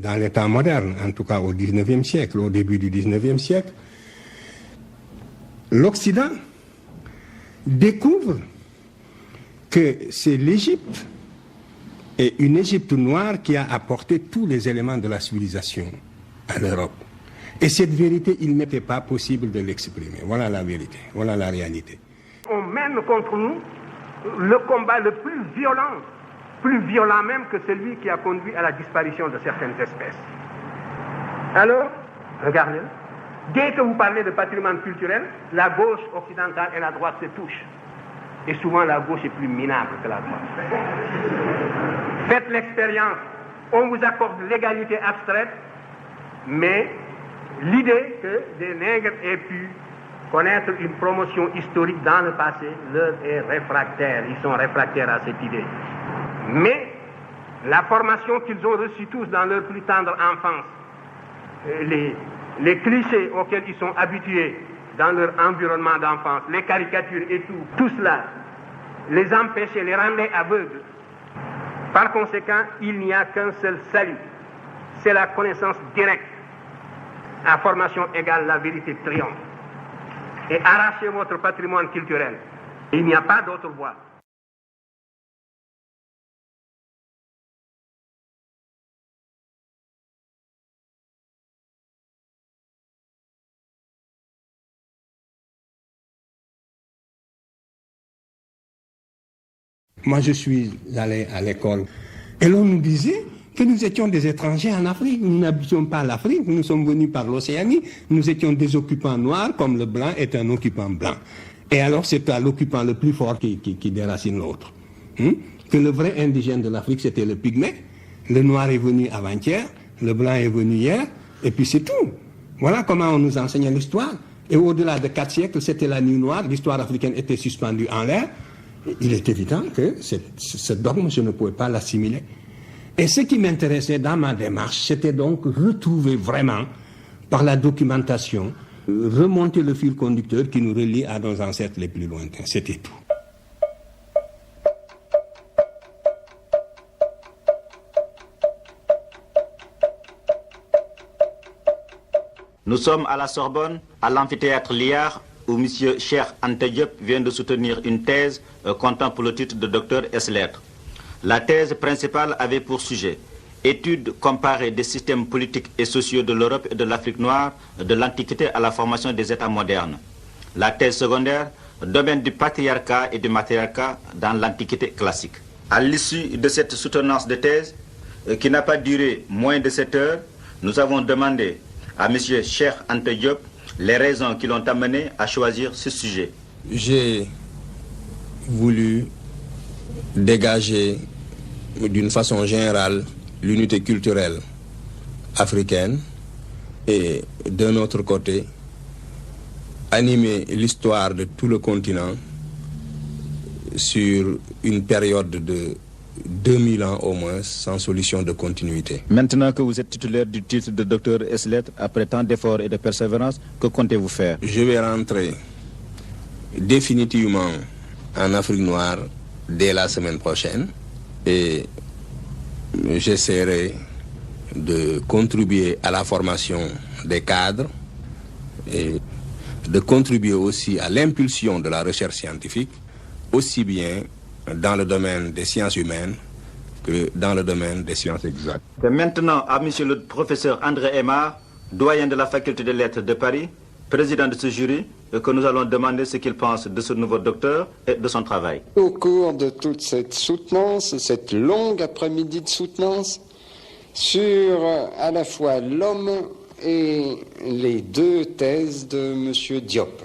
dans les temps modernes, en tout cas au XIXe siècle, au début du XIXe siècle, l'Occident découvre que c'est l'Égypte et une Égypte noire qui a apporté tous les éléments de la civilisation à l'Europe. Et cette vérité, il n'était pas possible de l'exprimer. Voilà la vérité, voilà la réalité. On mène contre nous le combat le plus violent même que celui qui a conduit à la disparition de certaines espèces. Alors, regardez, dès que vous parlez de patrimoine culturel, la gauche occidentale et la droite se touchent. Et souvent, la gauche est plus minable que la droite. Faites l'expérience. On vous accorde l'égalité abstraite, mais l'idée que des nègres aient pu connaître une promotion historique dans le passé leur est réfractaire. Ils sont réfractaires à cette idée. Mais la formation qu'ils ont reçue tous dans leur plus tendre enfance, les clichés auxquels ils sont habitués dans leur environnement d'enfance, les caricatures et tout cela les empêchait, les rendait aveugles. Par conséquent, il n'y a qu'un seul salut, c'est la connaissance directe. À formation égale, la vérité triomphe. Et arrachez votre patrimoine culturel. Il n'y a pas d'autre voie. Moi, je suis allé à l'école et l'on nous disait que nous étions des étrangers en Afrique. Nous n'habitions pas l'Afrique, nous sommes venus par l'Océanie. Nous étions des occupants noirs comme le blanc est un occupant blanc. Et alors, c'est à l'occupant le plus fort qui déracine l'autre. Que le vrai indigène de l'Afrique, c'était le pygmée. Le noir est venu avant-hier, le blanc est venu hier, et puis c'est tout. Voilà comment on nous enseignait l'histoire. Et au-delà de 4 siècles, c'était la nuit noire, l'histoire africaine était suspendue en l'air. Il est évident que ce dogme, je ne pouvais pas l'assimiler. Et ce qui m'intéressait dans ma démarche, c'était donc retrouver vraiment, par la documentation, remonter le fil conducteur qui nous relie à nos ancêtres les plus lointains. C'était tout. Nous sommes à la Sorbonne, à l'amphithéâtre Liard, où M. Cheikh Anta Diop vient de soutenir une thèse comptant pour le titre de docteur ès-lettres. La thèse principale avait pour sujet étude comparée des systèmes politiques et sociaux de l'Europe et de l'Afrique noire de l'Antiquité à la formation des États modernes. La thèse secondaire, domaine du patriarcat et du matriarcat dans l'Antiquité classique. À l'issue de cette soutenance de thèse, qui n'a pas duré moins de 7 heures, nous avons demandé à M. Cheikh Anta Diop les raisons qui l'ont amené à choisir ce sujet. J'ai voulu dégager d'une façon générale l'unité culturelle africaine et d'un autre côté animer l'histoire de tout le continent sur une période de 2000 ans au moins, sans solution de continuité. Maintenant que vous êtes titulaire du titre de docteur ès-lettres, après tant d'efforts et de persévérance, que comptez-vous faire? Je vais rentrer définitivement en Afrique noire dès la semaine prochaine et j'essaierai de contribuer à la formation des cadres et de contribuer aussi à l'impulsion de la recherche scientifique, aussi bien dans le domaine des sciences humaines que dans le domaine des sciences exactes. Et maintenant à monsieur le professeur André Aymar, doyen de la faculté des lettres de Paris, président de ce jury, que nous allons demander ce qu'il pense de ce nouveau docteur et de son travail. Au cours de toute cette soutenance, cette longue après-midi de soutenance, sur à la fois l'homme et les 2 thèses de M. Diop.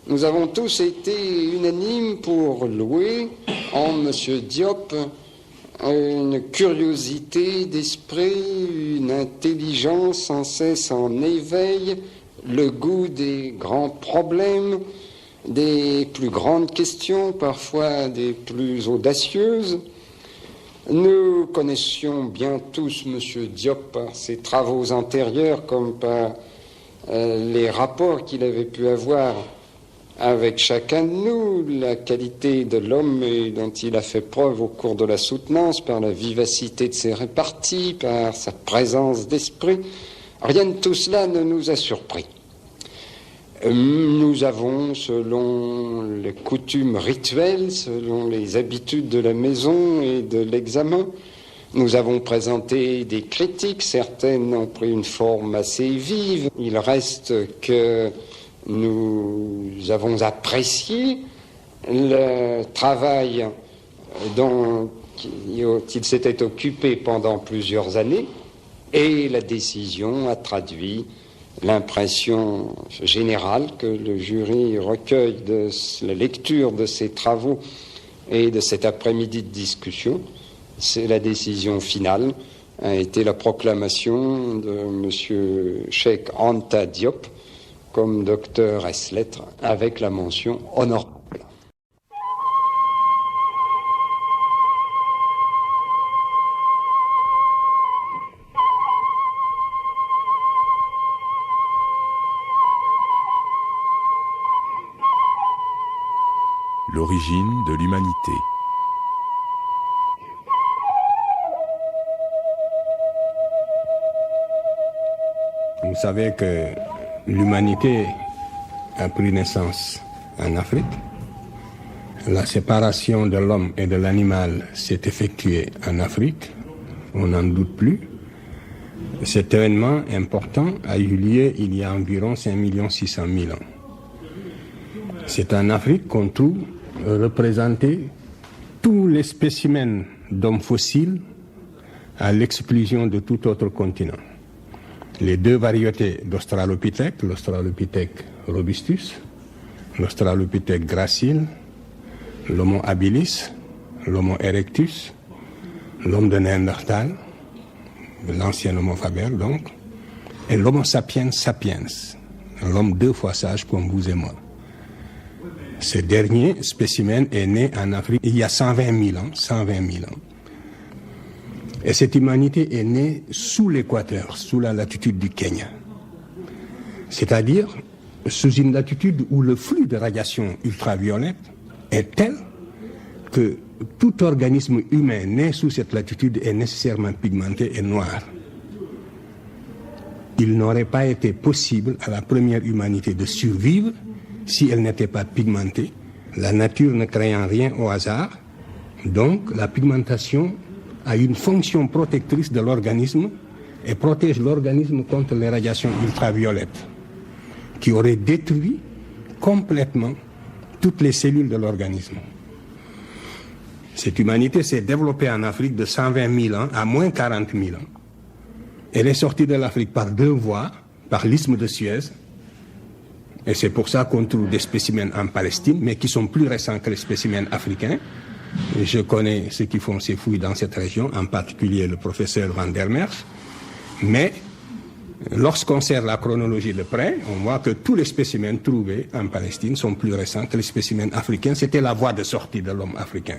Nous avons tous été unanimes pour louer en M. Diop une curiosité d'esprit, une intelligence sans cesse en éveil, le goût des grands problèmes, des plus grandes questions, parfois des plus audacieuses. Nous connaissions bien tous M. Diop par ses travaux antérieurs comme par les rapports qu'il avait pu avoir avec chacun de nous, la qualité de l'homme dont il a fait preuve au cours de la soutenance, par la vivacité de ses réparties, par sa présence d'esprit. Rien de tout cela ne nous a surpris. Nous avons, selon les coutumes rituelles, selon les habitudes de la maison et de l'examen, nous avons présenté des critiques, certaines ont pris une forme assez vive. Il reste que nous avons apprécié le travail dont il s'était occupé pendant plusieurs années, et la décision a traduit l'impression générale que le jury recueille de la lecture de ces travaux et de cet après-midi de discussion. C'est la décision finale, a été la proclamation de M. Cheikh Anta Diop comme docteur ès-lettres avec la mention honorable. L'origine de l'humanité. Vous savez que l'humanité a pris naissance en Afrique. La séparation de l'homme et de l'animal s'est effectuée en Afrique, on n'en doute plus. Cet événement important a eu lieu il y a environ 5 600 000 ans. C'est en Afrique qu'on trouve représentés tous les spécimens d'hommes fossiles à l'exclusion de tout autre continent. Les deux variétés d'Australopithèque, l'Australopithèque robustus, l'Australopithèque gracile, l'Homo habilis, l'Homo erectus, l'homme de Néandertal, l'ancien Homo faber donc, et l'Homo sapiens sapiens, l'homme 2 fois sage comme vous et moi. Ce dernier spécimen est né en Afrique il y a 120 000 ans. Et cette humanité est née sous l'équateur, sous la latitude du Kenya. C'est-à-dire sous une latitude où le flux de radiation ultraviolette est tel que tout organisme humain né sous cette latitude est nécessairement pigmenté et noir. Il n'aurait pas été possible à la première humanité de survivre si elle n'était pas pigmentée, la nature ne créant rien au hasard. Donc la pigmentation a une fonction protectrice de l'organisme et protège l'organisme contre les radiations ultraviolettes qui auraient détruit complètement toutes les cellules de l'organisme. Cette humanité s'est développée en Afrique de 120 000 ans à moins 40 000 ans. Elle est sortie de l'Afrique par 2 voies, par l'isthme de Suez, et c'est pour ça qu'on trouve des spécimens en Palestine, mais qui sont plus récents que les spécimens africains. Je connais ceux qui font ces fouilles dans cette région, en particulier le professeur Van der Merch. Mais lorsqu'on sert la chronologie de près, on voit que tous les spécimens trouvés en Palestine sont plus récents que les spécimens africains. C'était la voie de sortie de l'homme africain.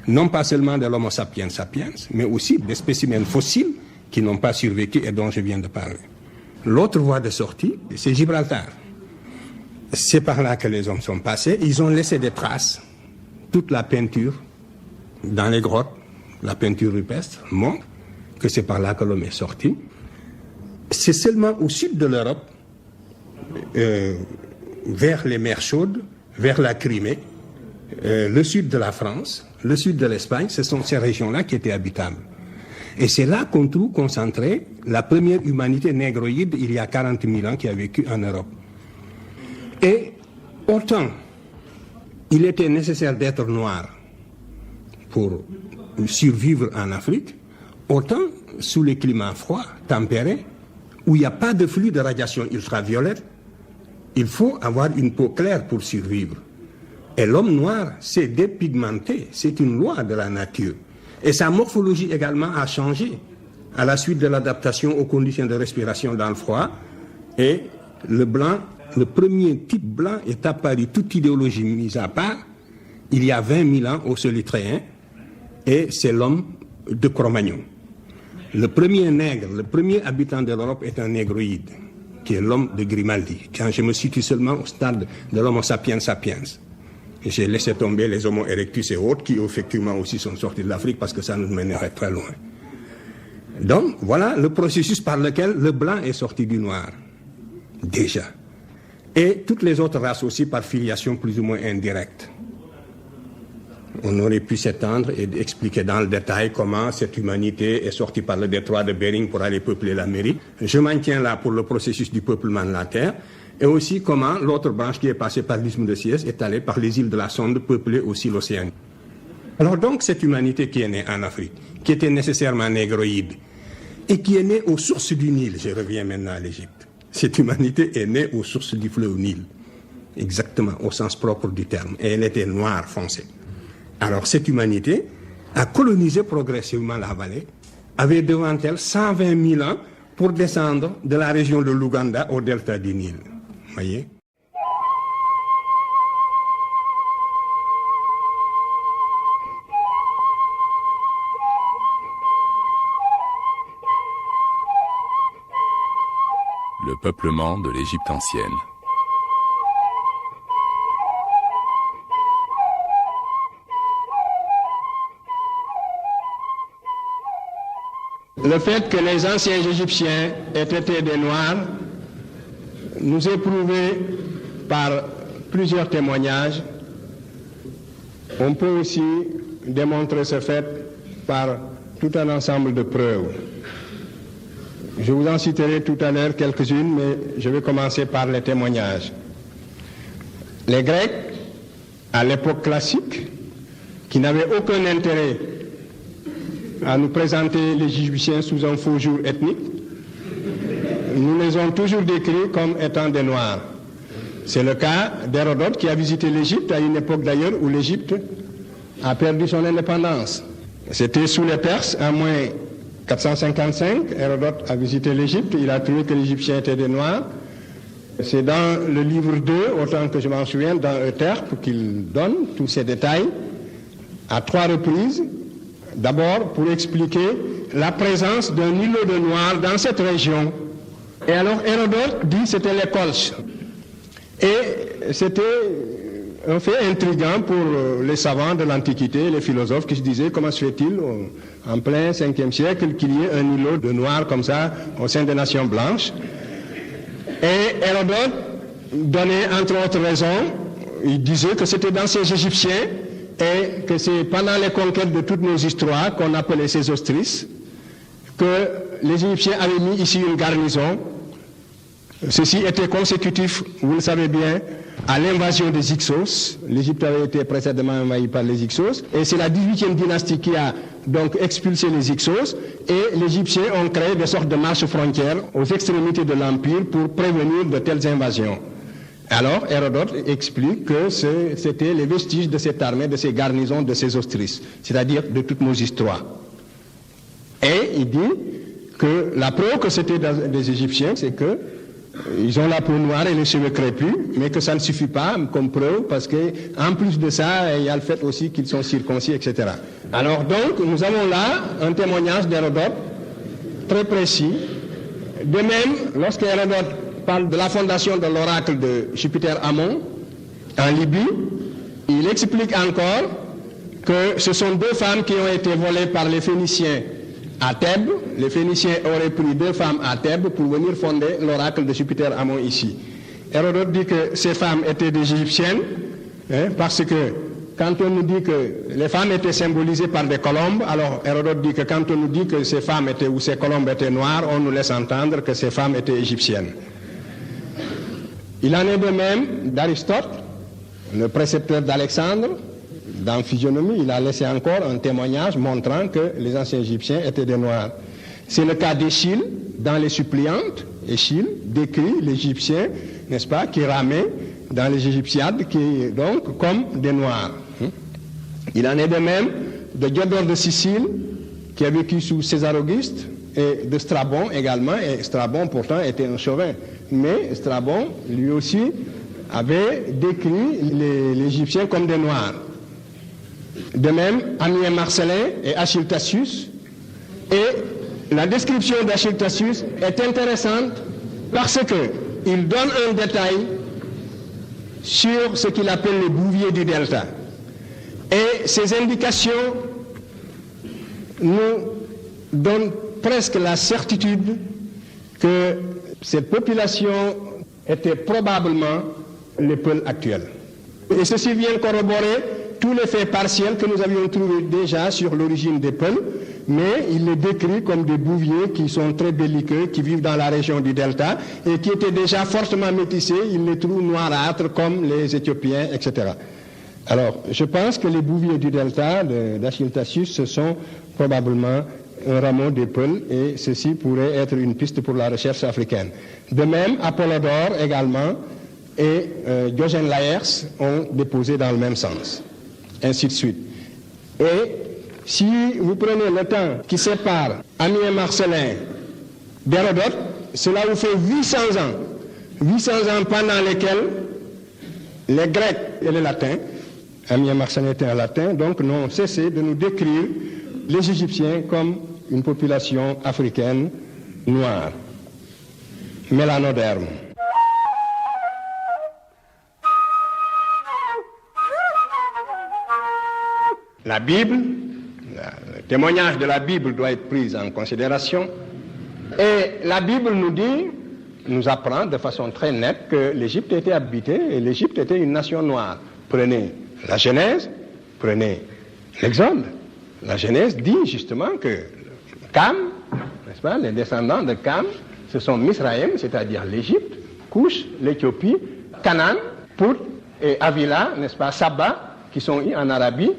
Non pas seulement de l'Homo sapiens sapiens, mais aussi des spécimens fossiles qui n'ont pas survécu et dont je viens de parler. L'autre voie de sortie, c'est Gibraltar. C'est par là que les hommes sont passés. Ils ont laissé des traces. Toute la peinture dans les grottes, la peinture rupestre, montre que c'est par là que l'homme est sorti. C'est seulement au sud de l'Europe, vers les mers chaudes, vers la Crimée, le sud de la France, le sud de l'Espagne, ce sont ces régions-là qui étaient habitables. Et c'est là qu'on trouve concentrée la première humanité négroïde il y a 40 000 ans qui a vécu en Europe. Et autant il était nécessaire d'être noir pour survivre en Afrique, autant sous les climats froids, tempérés, où il n'y a pas de flux de radiation ultraviolette, il faut avoir une peau claire pour survivre. Et l'homme noir s'est dépigmenté, c'est une loi de la nature. Et sa morphologie également a changé à la suite de l'adaptation aux conditions de respiration dans le froid. Et le blanc, le premier type blanc est apparu, toute idéologie mise à part, il y a 20 000 ans au Solitréen, et c'est l'homme de Cro-Magnon. Le premier nègre, le premier habitant de l'Europe est un négroïde. qui est l'homme de Grimaldi. Quand je me situe seulement au stade de l'homo sapiens sapiens, j'ai laissé tomber les homo erectus et autres qui effectivement aussi sont sortis de l'Afrique parce que ça nous mènerait très loin. Donc voilà le processus par lequel le blanc est sorti du noir, déjà. Et toutes les autres races aussi par filiation plus ou moins indirecte. On aurait pu s'étendre et expliquer dans le détail comment cette humanité est sortie par le détroit de Bering pour aller peupler l'Amérique. Je m'en tiens là pour le processus du peuplement de la Terre, et aussi comment l'autre branche qui est passée par l'isthme de Suez est allée par les îles de la Sonde peupler aussi l'océan. Alors donc cette humanité qui est née en Afrique, qui était nécessairement négroïde, et qui est née aux sources du Nil, je reviens maintenant à l'Égypte, cette humanité est née aux sources du fleuve Nil, exactement au sens propre du terme, et elle était noire foncée. Alors cette humanité a colonisé progressivement la vallée, avait devant elle 120 000 ans pour descendre de la région de l'Ouganda au delta du Nil. Voyez ? Le peuplement de l'Égypte ancienne. Le fait que les anciens Égyptiens aient été des Noirs nous est prouvé par plusieurs témoignages. On peut aussi démontrer ce fait par tout un ensemble de preuves. Je vous en citerai tout à l'heure quelques-unes, mais je vais commencer par les témoignages. Les Grecs, à l'époque classique, qui n'avaient aucun intérêt à nous présenter les Égyptiens sous un faux jour ethnique, nous les avons toujours décrits comme étant des Noirs. C'est le cas d'Hérodote qui a visité l'Égypte à une époque d'ailleurs où l'Égypte a perdu son indépendance. C'était sous les Perses, en moins 455, Hérodote a visité l'Égypte, il a trouvé que les Égyptiens étaient des Noirs. C'est dans le livre 2, autant que je m'en souviens, dans Euterpe, qu'il donne tous ces détails, à 3 reprises, d'abord pour expliquer la présence d'un îlot de Noirs dans cette région. Et alors Hérodote dit que c'était les Colches. Et c'était un fait intriguant pour les savants de l'Antiquité, les philosophes qui se disaient comment se fait-il en plein 5e siècle qu'il y ait un îlot de Noirs comme ça au sein des nations blanches. Et Hérodote donnait entre autres raisons, il disait que c'était dans ces Égyptiens et que c'est pendant les conquêtes de toutes nos histoires qu'on appelait ces Sésostris que les Égyptiens avaient mis ici une garnison. Ceci était consécutif, vous le savez bien, à l'invasion des Hyksos. L'Égypte avait été précédemment envahie par les Hyksos, et c'est la 18e dynastie qui a donc expulsé les Hyksos, et les Égyptiens ont créé des sortes de marches frontières aux extrémités de l'Empire pour prévenir de telles invasions. Alors Hérodote explique que c'était les vestiges de cette armée, de ces garnisons de Sésostris, c'est-à-dire de toutes nos histoires. Et il dit que la preuve que c'était des Égyptiens, c'est que ils ont la peau noire et les cheveux crépus, mais que ça ne suffit pas comme preuve parce que en plus de ça, il y a le fait aussi qu'ils sont circoncis, etc. Alors donc, nous avons là un témoignage d'Hérodote très précis. De même, lorsque Hérodote parle de la fondation de l'oracle de Jupiter Ammon en Libye, il explique encore que ce sont 2 femmes qui ont été volées par les Phéniciens à Thèbes. Les Phéniciens auraient pris 2 femmes à Thèbes pour venir fonder l'oracle de Jupiter Ammon ici. Hérodote dit que ces femmes étaient des Égyptiennes, parce que quand on nous dit que les femmes étaient symbolisées par des colombes, alors Hérodote dit que quand on nous dit que ces femmes étaient ou ces colombes étaient noires, on nous laisse entendre que ces femmes étaient égyptiennes. Il en est de même d'Aristote, le précepteur d'Alexandre. Dans Physionomie, il a laissé encore un témoignage montrant que les anciens Égyptiens étaient des Noirs. C'est le cas d'Échille, dans les Suppliantes. Échille décrit l'Égyptien, n'est-ce pas, qui ramait dans les Égyptiades, qui donc comme des Noirs. Il en est de même de Diodore de Sicile, qui a vécu sous César Auguste, et de Strabon également, et Strabon pourtant était un chauvin. Mais Strabon, lui aussi, avait décrit les Égyptiens comme des Noirs. De même, Ammien Marcellin et Achille Tacius. Et la description d'Achille Tacius est intéressante parce qu'il donne un détail sur ce qu'il appelle les bouviers du delta. Et ces indications nous donnent presque la certitude que cette population était probablement les Peuls actuels. Et ceci vient corroborer tous les faits partiels que nous avions trouvés déjà sur l'origine des Peuls, mais il les décrit comme des bouviers qui sont très belliqueux, qui vivent dans la région du delta et qui étaient déjà fortement métissés. Il les trouve noirâtres comme les Éthiopiens, etc. Alors, je pense que les bouviers du delta d'Achille Tacius, ce sont probablement un rameau des Peuls, et ceci pourrait être une piste pour la recherche africaine. De même, Apollodore également et Diogène Laërce ont déposé dans le même sens, ainsi de suite. Et si vous prenez le temps qui sépare Ammien Marcellin d'Hérodote, cela vous fait 800 ans. 800 ans pendant lesquels les Grecs et les Latins, Ammien Marcellin était un Latin, donc n'ont cessé de nous décrire les Égyptiens comme une population africaine noire, mélanoderme. La Bible, le témoignage de la Bible doit être pris en considération. Et la Bible nous apprend de façon très nette que l'Égypte était habitée et l'Égypte était une nation noire. Prenez la Genèse, prenez l'Exode. La Genèse dit justement que Cam, n'est-ce pas, les descendants de Cam, ce sont Misraïm, c'est-à-dire l'Égypte, Couche, l'Éthiopie, Canaan, Pout et Avila, n'est-ce pas, Saba, qui sont en Arabie,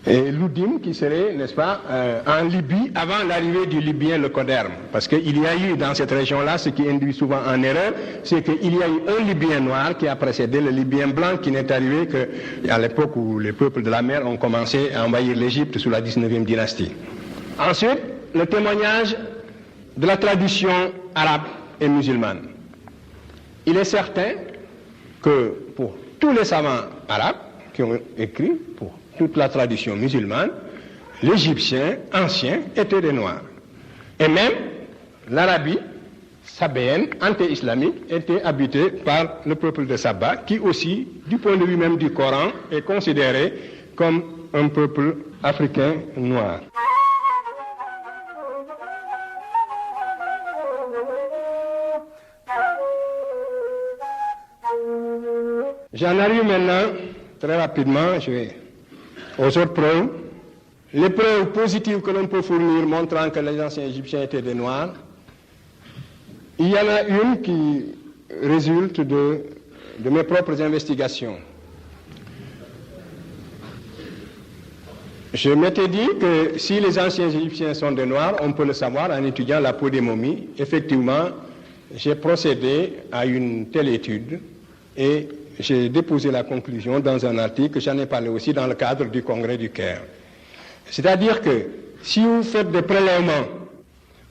et Loudim, qui serait, n'est-ce pas, en Libye, avant l'arrivée du Libyen, le Coderme. Parce qu'il y a eu dans cette région-là, ce qui induit souvent en erreur, c'est qu'il y a eu un Libyen noir qui a précédé le Libyen blanc, qui n'est arrivé qu'à l'époque où les peuples de la mer ont commencé à envahir l'Égypte sous la 19e dynastie. Ensuite, le témoignage de la tradition arabe et musulmane. Il est certain que pour tous les savants arabes qui ont écrit, pour toute la tradition musulmane, l'Égyptien ancien était des Noirs. Et même l'Arabie sabéenne, anté-islamique, était habitée par le peuple de Saba, qui aussi, du point de vue même du Coran, est considéré comme un peuple africain noir. J'en arrive maintenant, très rapidement, aux autres preuves. Les preuves positives que l'on peut fournir montrant que les anciens Égyptiens étaient des Noirs, il y en a une qui résulte de mes propres investigations. Je m'étais dit que si les anciens Égyptiens sont des Noirs, on peut le savoir en étudiant la peau des momies. Effectivement, j'ai procédé à une telle étude et j'ai déposé la conclusion dans un article, j'en ai parlé aussi dans le cadre du congrès du Caire. C'est-à-dire que si vous faites des prélèvements,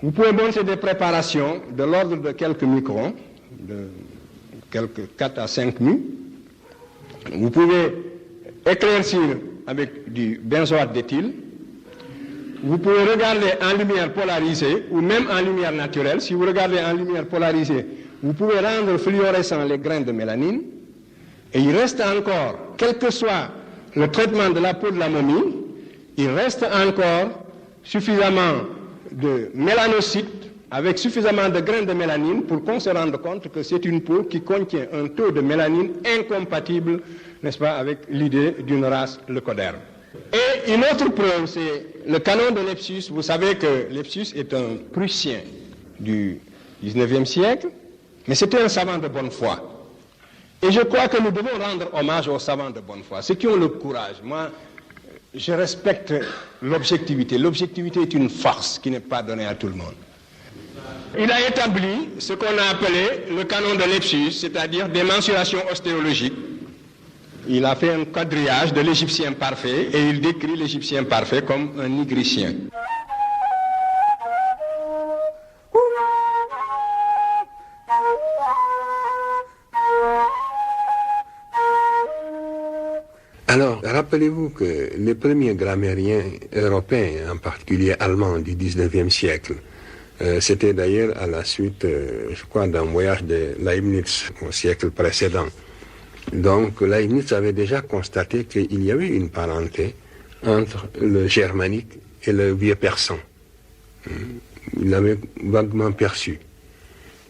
vous pouvez monter des préparations de l'ordre de quelques microns, de quelques 4 à 5 mu. Vous pouvez éclaircir avec du benzoate d'éthyle. Vous pouvez regarder en lumière polarisée ou même en lumière naturelle. Si vous regardez en lumière polarisée, vous pouvez rendre fluorescents les grains de mélanine. Et il reste encore, quel que soit le traitement de la peau de la momie, il reste encore suffisamment de mélanocytes avec suffisamment de grains de mélanine pour qu'on se rende compte que c'est une peau qui contient un taux de mélanine incompatible, n'est-ce pas, avec l'idée d'une race leucoderme. Et une autre preuve, c'est le canon de Lepsius. Vous savez que Lepsius est un Prussien du 19e siècle, mais c'était un savant de bonne foi. Et je crois que nous devons rendre hommage aux savants de bonne foi, ceux qui ont le courage. Moi, je respecte l'objectivité. L'objectivité est une force qui n'est pas donnée à tout le monde. Il a établi ce qu'on a appelé le canon de Lepsius, c'est-à-dire des mensurations ostéologiques. Il a fait un quadrillage de l'Égyptien parfait et il décrit l'Égyptien parfait comme un nigricien. Alors, rappelez-vous que les premiers grammairiens européens, en particulier allemands du 19e siècle, C'était d'ailleurs à la suite, je crois, d'un voyage de Leibniz au siècle précédent. Donc Leibniz avait déjà constaté qu'il y avait une parenté entre le germanique et le vieux persan. Il l'avait vaguement perçu.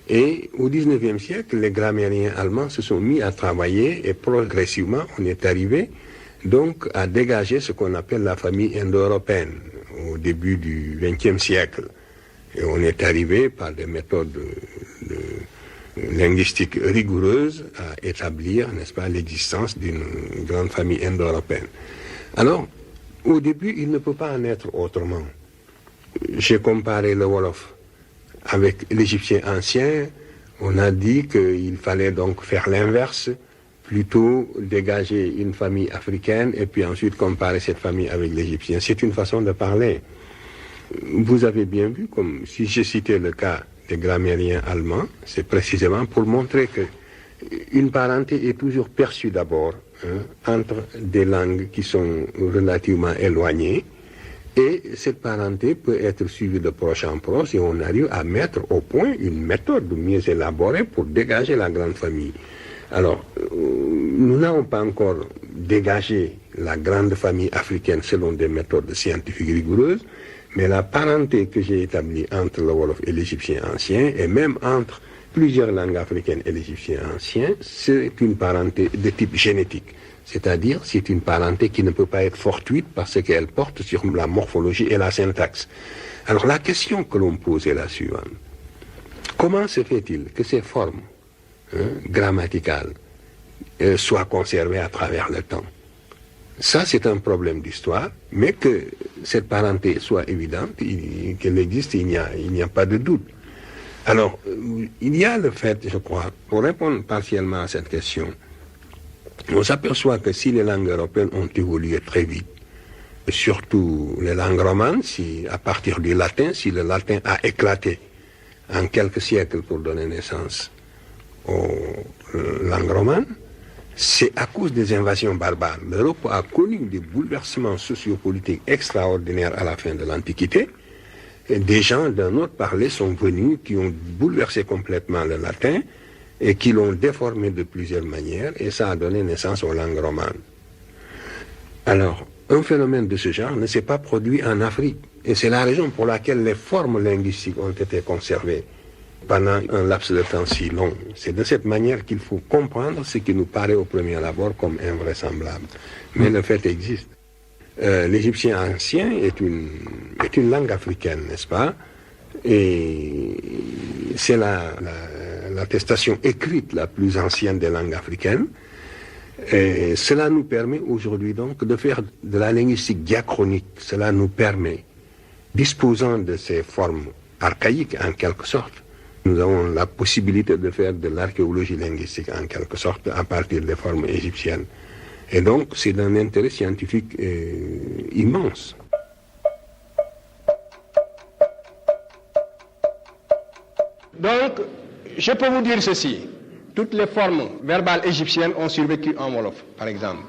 Et au XIXe siècle, les grammairiens allemands se sont mis à travailler et progressivement, on est arrivé donc à dégager ce qu'on appelle la famille indo-européenne au début du XXe siècle. Et on est arrivé par des méthodes linguistiques rigoureuses à établir, n'est-ce pas, l'existence d'une grande famille indo-européenne. Alors, au début, il ne peut pas en être autrement. J'ai comparé le Wolof avec l'égyptien ancien. On a dit qu'il fallait donc faire l'inverse, plutôt dégager une famille africaine et puis ensuite comparer cette famille avec l'égyptien. C'est une façon de parler. Vous avez bien vu, comme si j'ai cité le cas des grammairiens allemands, c'est précisément pour montrer que une parenté est toujours perçue d'abord entre des langues qui sont relativement éloignées, et cette parenté peut être suivie de proche en proche et on arrive à mettre au point une méthode mieux élaborée pour dégager la grande famille. Alors, nous n'avons pas encore dégagé la grande famille africaine selon des méthodes scientifiques rigoureuses, mais la parenté que j'ai établie entre le Wolof et l'égyptien ancien, et même entre plusieurs langues africaines et l'égyptien ancien, c'est une parenté de type génétique. C'est-à-dire, c'est une parenté qui ne peut pas être fortuite parce qu'elle porte sur la morphologie et la syntaxe. Alors la question que l'on pose est la suivante. Comment se fait-il que ces formes grammaticales soient conservées à travers le temps? Ça, c'est un problème d'histoire, mais que cette parenté soit évidente, qu'elle existe, il n'y a pas de doute. Alors, il y a le fait, je crois, pour répondre partiellement à cette question, on s'aperçoit que si les langues européennes ont évolué très vite, surtout les langues romanes, si à partir du latin, si le latin a éclaté en quelques siècles pour donner naissance aux langues romanes, c'est à cause des invasions barbares. L'Europe a connu des bouleversements sociopolitiques extraordinaires à la fin de l'Antiquité. Et des gens d'un autre parler sont venus qui ont bouleversé complètement le latin et qui l'ont déformé de plusieurs manières, et ça a donné naissance aux langues romanes. Alors, un phénomène de ce genre ne s'est pas produit en Afrique, et c'est la raison pour laquelle les formes linguistiques ont été conservées pendant un laps de temps si long. C'est de cette manière qu'il faut comprendre ce qui nous paraît au premier abord comme invraisemblable. Mais le fait existe. L'égyptien ancien est une langue africaine, n'est-ce pas? Et c'est l'attestation écrite la plus ancienne des langues africaines. Et cela nous permet aujourd'hui donc de faire de la linguistique diachronique. Cela nous permet, disposant de ces formes archaïques en quelque sorte, nous avons la possibilité de faire de l'archéologie linguistique en quelque sorte à partir des formes égyptiennes. Et donc c'est d'un intérêt scientifique immense. Donc, je peux vous dire ceci. Toutes les formes verbales égyptiennes ont survécu en Wolof, par exemple.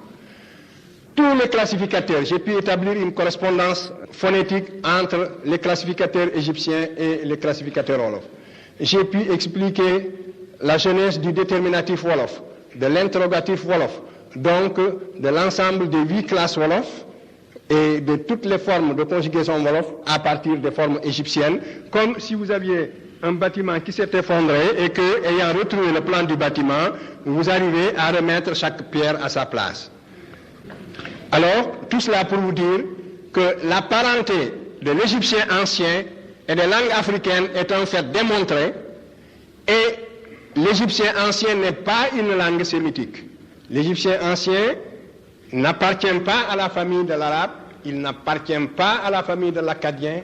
Tous les classificateurs, j'ai pu établir une correspondance phonétique entre les classificateurs égyptiens et les classificateurs Wolof. J'ai pu expliquer la genèse du déterminatif Wolof, de l'interrogatif Wolof, donc de l'ensemble des 8 classes Wolof et de toutes les formes de conjugaison Wolof à partir des formes égyptiennes, comme si vous aviez un bâtiment qui s'est effondré et que, ayant retrouvé le plan du bâtiment, vous arrivez à remettre chaque pierre à sa place. Alors, tout cela pour vous dire que la parenté de l'égyptien ancien et des langues africaines est en fait démontrée, et l'égyptien ancien n'est pas une langue sémitique. L'égyptien ancien n'appartient pas à la famille de l'arabe, il n'appartient pas à la famille de l'akkadien,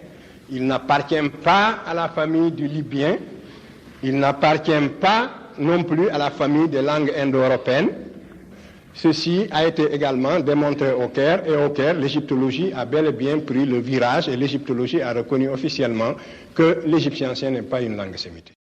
il n'appartient pas à la famille du libyen, il n'appartient pas non plus à la famille des langues indo-européennes. Ceci a été également démontré au Caire, et au Caire, l'égyptologie a bel et bien pris le virage, et l'égyptologie a reconnu officiellement que l'égyptien ancien n'est pas une langue sémitique.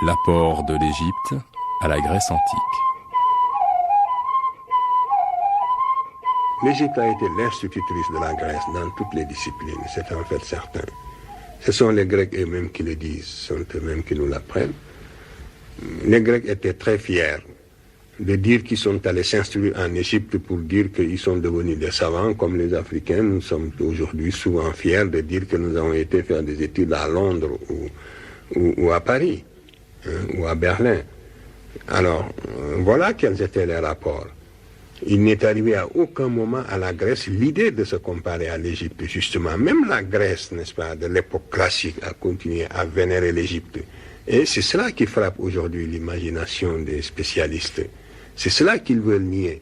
L'apport de l'Égypte à la Grèce antique. L'Égypte a été l'institutrice de la Grèce dans toutes les disciplines, c'est en fait certain. Ce sont les Grecs eux-mêmes qui le disent, ce sont eux-mêmes qui nous l'apprennent. Les Grecs étaient très fiers de dire qu'ils sont allés s'instruire en Égypte pour dire qu'ils sont devenus des savants comme les Africains. Nous sommes aujourd'hui souvent fiers de dire que nous avons été faire des études à Londres ou à Paris, ou à Berlin. Alors, voilà quels étaient les rapports. Il n'est arrivé à aucun moment à la Grèce l'idée de se comparer à l'Égypte, justement. Même la Grèce, n'est-ce pas, de l'époque classique a continué à vénérer l'Égypte. Et c'est cela qui frappe aujourd'hui l'imagination des spécialistes. C'est cela qu'ils veulent nier.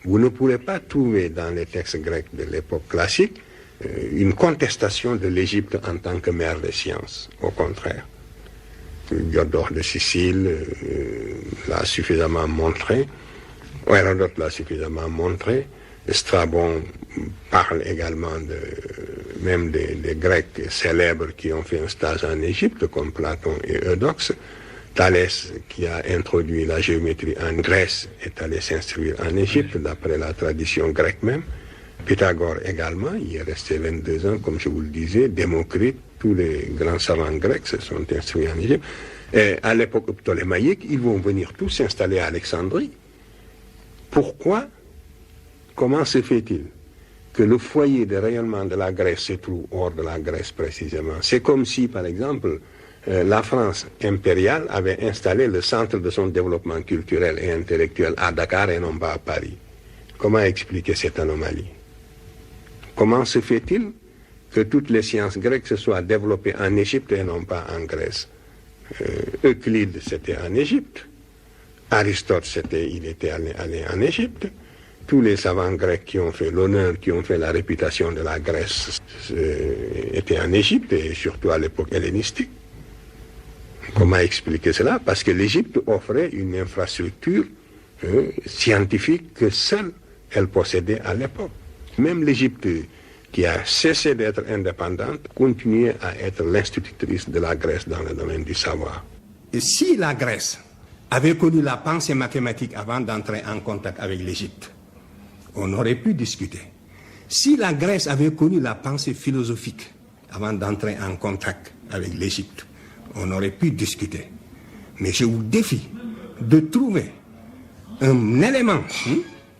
Vous ne pourrez pas trouver dans les textes grecs de l'époque classique une contestation de l'Égypte en tant que mère des sciences. Au contraire. Diodore de Sicile l'a suffisamment montré. Hérodote l'a suffisamment montré. Strabon parle également même des Grecs célèbres qui ont fait un stage en Égypte, comme Platon et Eudoxe. Thalès, qui a introduit la géométrie en Grèce, est allé s'instruire en Égypte, d'après la tradition grecque même. Pythagore également, il est resté 22 ans, comme je vous le disais. Démocrite, tous les grands savants grecs se sont instruits en Égypte. Et à l'époque ptolémaïque, ils vont venir tous s'installer à Alexandrie. Pourquoi? Comment se fait-il que le foyer de rayonnement de la Grèce se trouve hors de la Grèce précisément? C'est comme si, par exemple, la France impériale avait installé le centre de son développement culturel et intellectuel à Dakar et non pas à Paris. Comment expliquer cette anomalie? Comment se fait-il que toutes les sciences grecques se soient développées en Égypte et non pas en Grèce? Euclide, c'était en Égypte. Aristote, il était allé en Égypte. Tous les savants grecs qui ont fait l'honneur, qui ont fait la réputation de la Grèce, étaient en Égypte et surtout à l'époque hellénistique. Comment expliquer cela? Parce que l'Égypte offrait une infrastructure scientifique que seule elle possédait à l'époque. Même l'Égypte, qui a cessé d'être indépendante, continuait à être l'institutrice de la Grèce dans le domaine du savoir. Et si la Grèce avait connu la pensée mathématique avant d'entrer en contact avec l'Égypte, on aurait pu discuter. Si la Grèce avait connu la pensée philosophique avant d'entrer en contact avec l'Égypte, on aurait pu discuter. Mais je vous défie de trouver un élément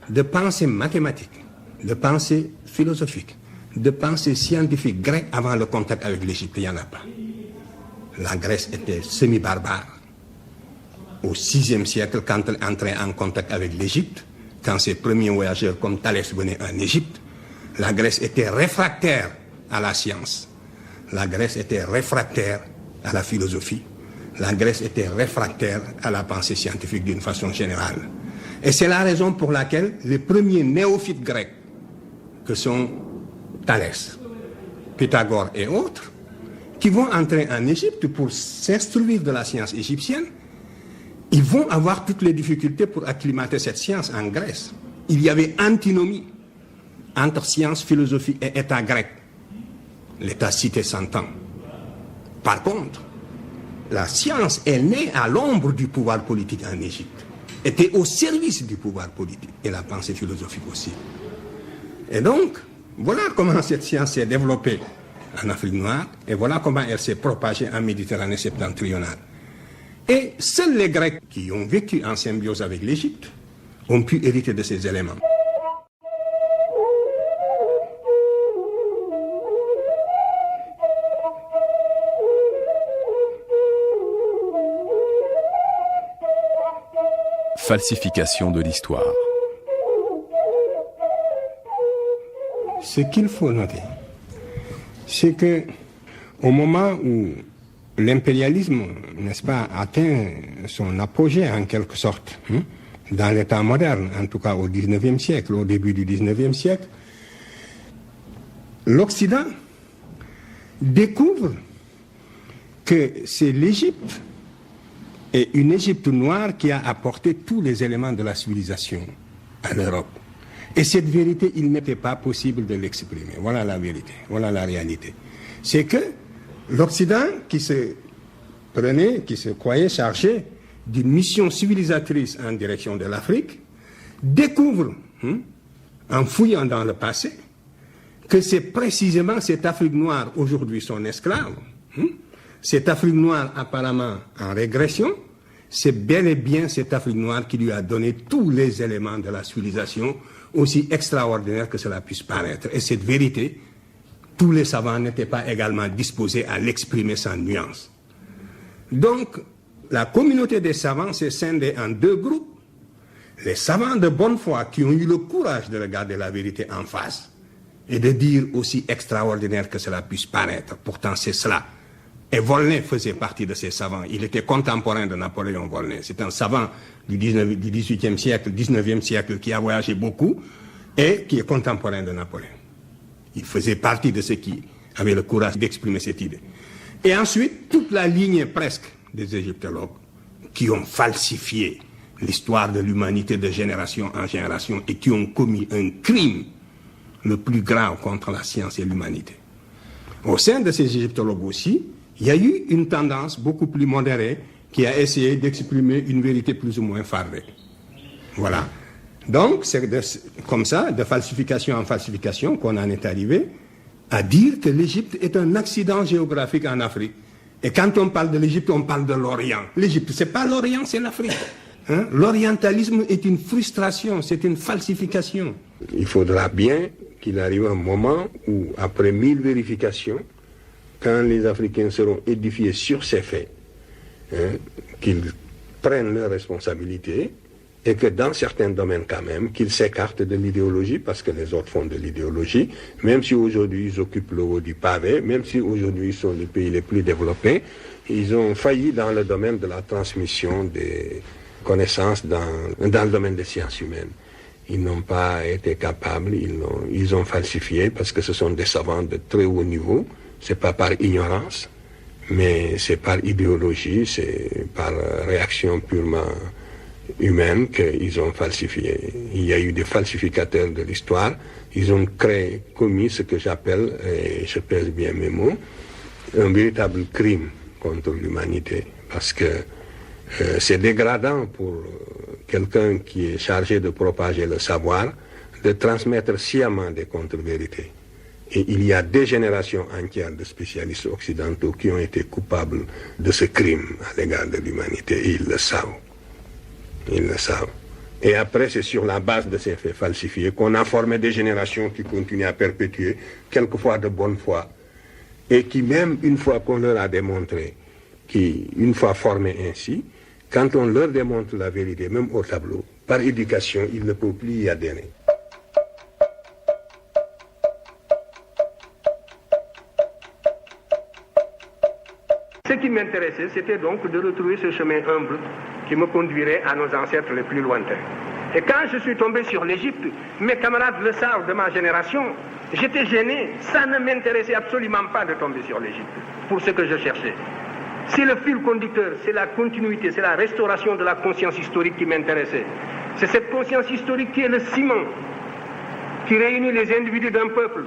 de pensée mathématique, de pensée philosophique, de pensée scientifique grecque avant le contact avec l'Égypte. Il n'y en a pas. La Grèce était semi-barbare. Au VIe siècle, quand elle entrait en contact avec l'Égypte, quand ses premiers voyageurs comme Thalès venaient en Égypte, la Grèce était réfractaire à la science. La Grèce était réfractaire à la philosophie. La Grèce était réfractaire à la pensée scientifique d'une façon générale. Et c'est la raison pour laquelle les premiers néophytes grecs, que sont Thalès, Pythagore et autres, qui vont entrer en Égypte pour s'instruire de la science égyptienne, ils vont avoir toutes les difficultés pour acclimater cette science en Grèce. Il y avait antinomie entre science, philosophie et État grec. L'État cité s'entend. Par contre, la science est née à l'ombre du pouvoir politique en Égypte, était au service du pouvoir politique et la pensée philosophique aussi. Et donc, voilà comment cette science s'est développée en Afrique noire et voilà comment elle s'est propagée en Méditerranée septentrionale. Et seuls les Grecs qui ont vécu en symbiose avec l'Égypte ont pu hériter de ces éléments. Falsification de l'histoire. Ce qu'il faut noter, c'est que au moment où l'impérialisme, n'est-ce pas, atteint son apogée en quelque sorte, dans l'État moderne, en tout cas au XIXe siècle, au début du XIXe siècle, l'Occident découvre que c'est l'Égypte et une Égypte noire qui a apporté tous les éléments de la civilisation en Europe. Et cette vérité, il n'était pas possible de l'exprimer. Voilà la vérité, voilà la réalité. C'est que l'Occident, qui se qui se croyait chargé d'une mission civilisatrice en direction de l'Afrique, découvre, en fouillant dans le passé, que c'est précisément cette Afrique noire, aujourd'hui son esclave, cette Afrique noire apparemment en régression, c'est bel et bien cette Afrique noire qui lui a donné tous les éléments de la civilisation, aussi extraordinaire que cela puisse paraître. Et cette vérité, tous les savants n'étaient pas également disposés à l'exprimer sans nuance. Donc, la communauté des savants s'est scindée en deux groupes. Les savants de bonne foi qui ont eu le courage de regarder la vérité en face et de dire aussi extraordinaire que cela puisse paraître. Pourtant, c'est cela. Et Volney faisait partie de ces savants. Il était contemporain de Napoléon Volney. C'est un savant du 18e siècle, 19e siècle, qui a voyagé beaucoup et qui est contemporain de Napoléon. Il faisait partie de ceux qui avaient le courage d'exprimer cette idée. Et ensuite, toute la lignée presque des égyptologues qui ont falsifié l'histoire de l'humanité de génération en génération et qui ont commis un crime le plus grave contre la science et l'humanité. Au sein de ces égyptologues aussi, il y a eu une tendance beaucoup plus modérée qui a essayé d'exprimer une vérité plus ou moins fardée. Voilà. Donc, c'est comme ça, de falsification en falsification, qu'on en est arrivé à dire que l'Égypte est un accident géographique en Afrique. Et quand on parle de l'Égypte, on parle de l'Orient. L'Égypte, c'est pas l'Orient, c'est l'Afrique. L'orientalisme est une frustration, c'est une falsification. Il faudra bien qu'il arrive un moment où, après 1000 vérifications, quand les Africains seront édifiés sur ces faits, qu'ils prennent leurs responsabilités et que dans certains domaines quand même, qu'ils s'écartent de l'idéologie parce que les autres font de l'idéologie, même si aujourd'hui ils occupent le haut du pavé, même si aujourd'hui ils sont les pays les plus développés, ils ont failli dans le domaine de la transmission des connaissances dans le domaine des sciences humaines. Ils n'ont pas été capables, ils ont falsifié parce que ce sont des savants de très haut niveau. C'est pas par ignorance, mais c'est par idéologie, c'est par réaction purement humaine qu'ils ont falsifié. Il y a eu des falsificateurs de l'histoire, ils ont commis ce que j'appelle, et je pèse bien mes mots, un véritable crime contre l'humanité, parce que c'est dégradant pour quelqu'un qui est chargé de propager le savoir, de transmettre sciemment des contre-vérités. Et il y a des générations entières de spécialistes occidentaux qui ont été coupables de ce crime à l'égard de l'humanité. Et ils le savent. Ils le savent. Et après, c'est sur la base de ces faits falsifiés qu'on a formé des générations qui continuent à perpétuer, quelquefois de bonne foi, et qui même, une fois qu'on leur a démontré, une fois formés ainsi, quand on leur démontre la vérité, même au tableau, par éducation, ils ne peuvent plus y adhérer. Ce qui m'intéressait, c'était donc de retrouver ce chemin humble qui me conduirait à nos ancêtres les plus lointains. Et quand je suis tombé sur l'Égypte, mes camarades le savent de ma génération, j'étais gêné, ça ne m'intéressait absolument pas de tomber sur l'Égypte, pour ce que je cherchais. C'est le fil conducteur, c'est la continuité, c'est la restauration de la conscience historique qui m'intéressait. C'est cette conscience historique qui est le ciment, qui réunit les individus d'un peuple,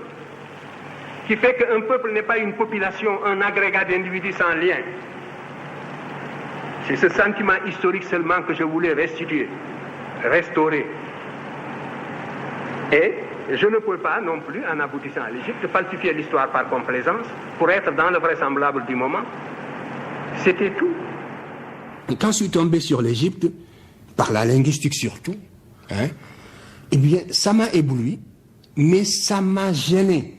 qui fait qu'un peuple n'est pas une population, un agrégat d'individus sans lien. C'est ce sentiment historique seulement que je voulais restituer, restaurer. Et je ne peux pas non plus, en aboutissant à l'Égypte, falsifier l'histoire par complaisance pour être dans le vraisemblable du moment. C'était tout. Quand je suis tombé sur l'Égypte, par la linguistique surtout, eh bien, ça m'a ébloui, mais ça m'a gêné.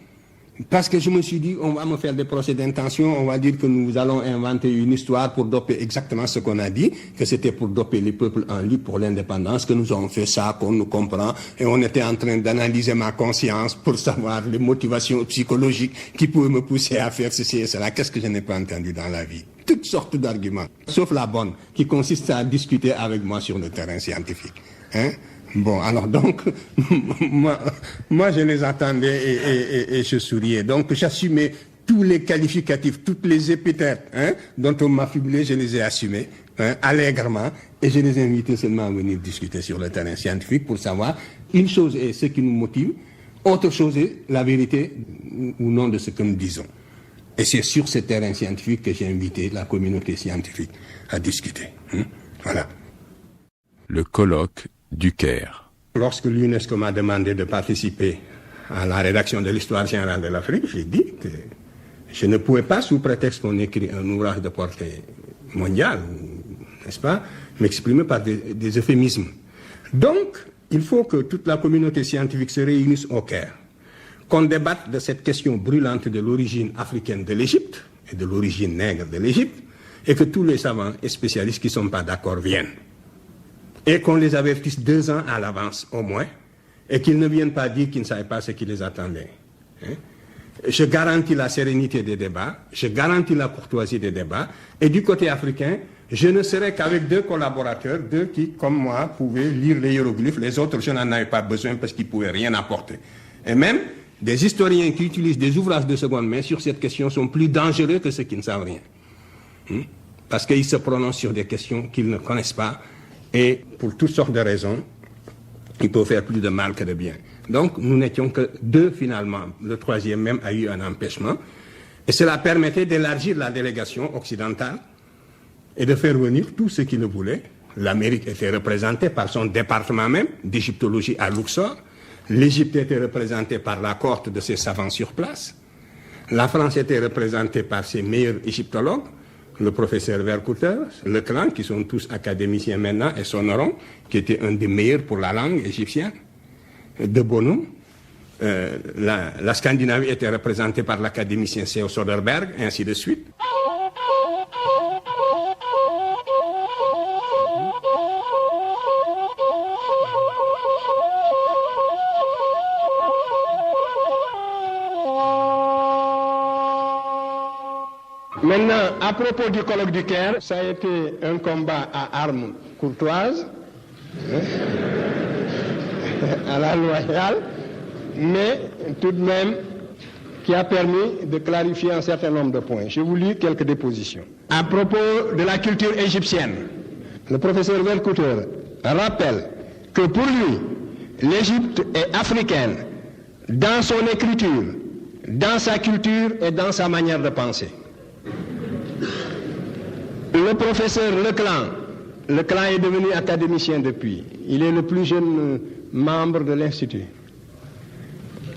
Parce que je me suis dit, on va me faire des procès d'intention, on va dire que nous allons inventer une histoire pour doper exactement ce qu'on a dit, que c'était pour doper les peuples en lutte pour l'indépendance, que nous avons fait ça, qu'on nous comprend, et on était en train d'analyser ma conscience pour savoir les motivations psychologiques qui pouvaient me pousser à faire ceci et cela. Qu'est-ce que je n'ai pas entendu dans la vie? Toutes sortes d'arguments, sauf la bonne, qui consiste à discuter avec moi sur le terrain scientifique. Bon, alors donc, moi je les attendais et je souriais. Donc j'assumais tous les qualificatifs, toutes les épithètes dont on m'affublait, je les ai assumés allègrement et je les invitais seulement à venir discuter sur le terrain scientifique pour savoir une chose est ce qui nous motive, autre chose est la vérité ou non de ce que nous disons. Et c'est sur ce terrain scientifique que j'ai invité la communauté scientifique à discuter. Voilà. Le colloque du Caire. Lorsque l'UNESCO m'a demandé de participer à la rédaction de l'histoire générale de l'Afrique, j'ai dit que je ne pouvais pas, sous prétexte qu'on écrit un ouvrage de portée mondiale, n'est-ce pas, m'exprimer par des euphémismes. Donc, il faut que toute la communauté scientifique se réunisse au Caire, qu'on débatte de cette question brûlante de l'origine africaine de l'Égypte et de l'origine nègre de l'Égypte, et que tous les savants et spécialistes qui ne sont pas d'accord viennent. Et qu'on les avertisse 2 ans à l'avance au moins, et qu'ils ne viennent pas dire qu'ils ne savaient pas ce qui les attendait. Je garantis la sérénité des débats, je garantis la courtoisie des débats, et du côté africain, je ne serai qu'avec 2 collaborateurs, 2 qui, comme moi, pouvaient lire les hiéroglyphes, les autres, je n'en avais pas besoin parce qu'ils ne pouvaient rien apporter. Et même, des historiens qui utilisent des ouvrages de seconde main sur cette question sont plus dangereux que ceux qui ne savent rien. Parce qu'ils se prononcent sur des questions qu'ils ne connaissent pas, et pour toutes sortes de raisons, ils peuvent faire plus de mal que de bien. Donc, nous n'étions que 2 finalement. Le 3e même a eu un empêchement. Et cela permettait d'élargir la délégation occidentale et de faire venir tous ceux qui le voulaient. L'Amérique était représentée par son département même d'égyptologie à Luxor. L'Égypte était représentée par la cohorte de ses savants sur place. La France était représentée par ses meilleurs égyptologues, le professeur Vercouter, Leclan, qui sont tous académiciens maintenant, et Sonoron, qui était un des meilleurs pour la langue égyptienne, de Bonum. La Scandinavie était représentée par l'académicien C.O. Soderberg, et ainsi de suite. Maintenant, à propos du colloque du Caire, ça a été un combat à armes courtoises, à la loyale, mais tout de même qui a permis de clarifier un certain nombre de points. Je vous lis quelques dépositions. À propos de la culture égyptienne, le professeur Vercouter rappelle que pour lui, l'Égypte est africaine dans son écriture, dans sa culture et dans sa manière de penser. Le professeur Leclan est devenu académicien depuis. Il est le plus jeune membre de l'Institut.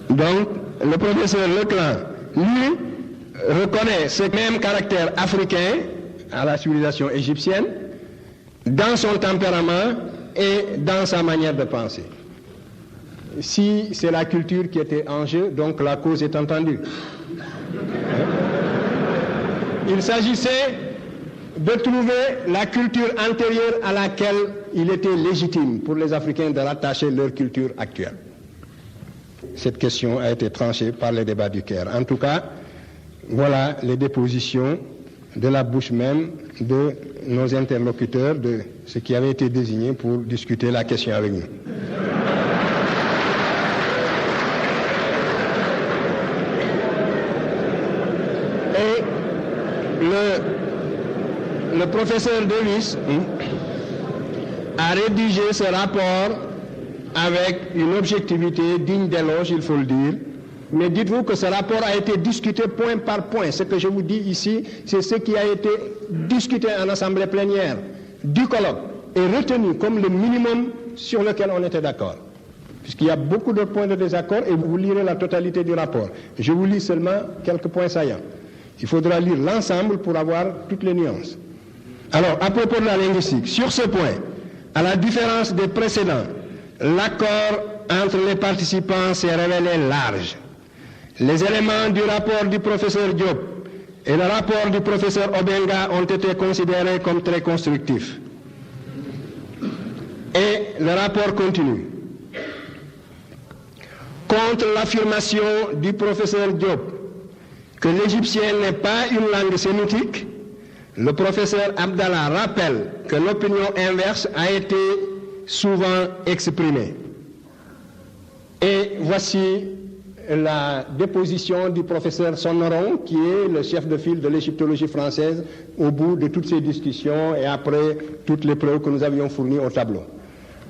Donc, le professeur Leclan, lui, reconnaît ce même caractère africain à la civilisation égyptienne dans son tempérament et dans sa manière de penser. Si c'est la culture qui était en jeu, donc la cause est entendue. Il s'agissait de trouver la culture antérieure à laquelle il était légitime pour les Africains de rattacher leur culture actuelle. Cette question a été tranchée par les débats du Caire. En tout cas, voilà les dépositions de la bouche même de nos interlocuteurs, de ceux qui avaient été désignés pour discuter la question avec nous. Et le professeur Davis a rédigé ce rapport avec une objectivité digne d'éloge, il faut le dire. Mais dites-vous que ce rapport a été discuté point par point. Ce que je vous dis ici, c'est ce qui a été discuté en assemblée plénière du colloque et retenu comme le minimum sur lequel on était d'accord. Puisqu'il y a beaucoup de points de désaccord et vous lirez la totalité du rapport. Je vous lis seulement quelques points saillants. Il faudra lire l'ensemble pour avoir toutes les nuances. Alors, à propos de la linguistique, sur ce point, à la différence des précédents, l'accord entre les participants s'est révélé large. Les éléments du rapport du professeur Diop et le rapport du professeur Obenga ont été considérés comme très constructifs. Et le rapport continue. Contre l'affirmation du professeur Diop que l'égyptien n'est pas une langue sémitique, le professeur Abdallah rappelle que l'opinion inverse a été souvent exprimée. Et voici la déposition du professeur Sonoron, qui est le chef de file de l'égyptologie française, au bout de toutes ces discussions et après toutes les preuves que nous avions fournies au tableau.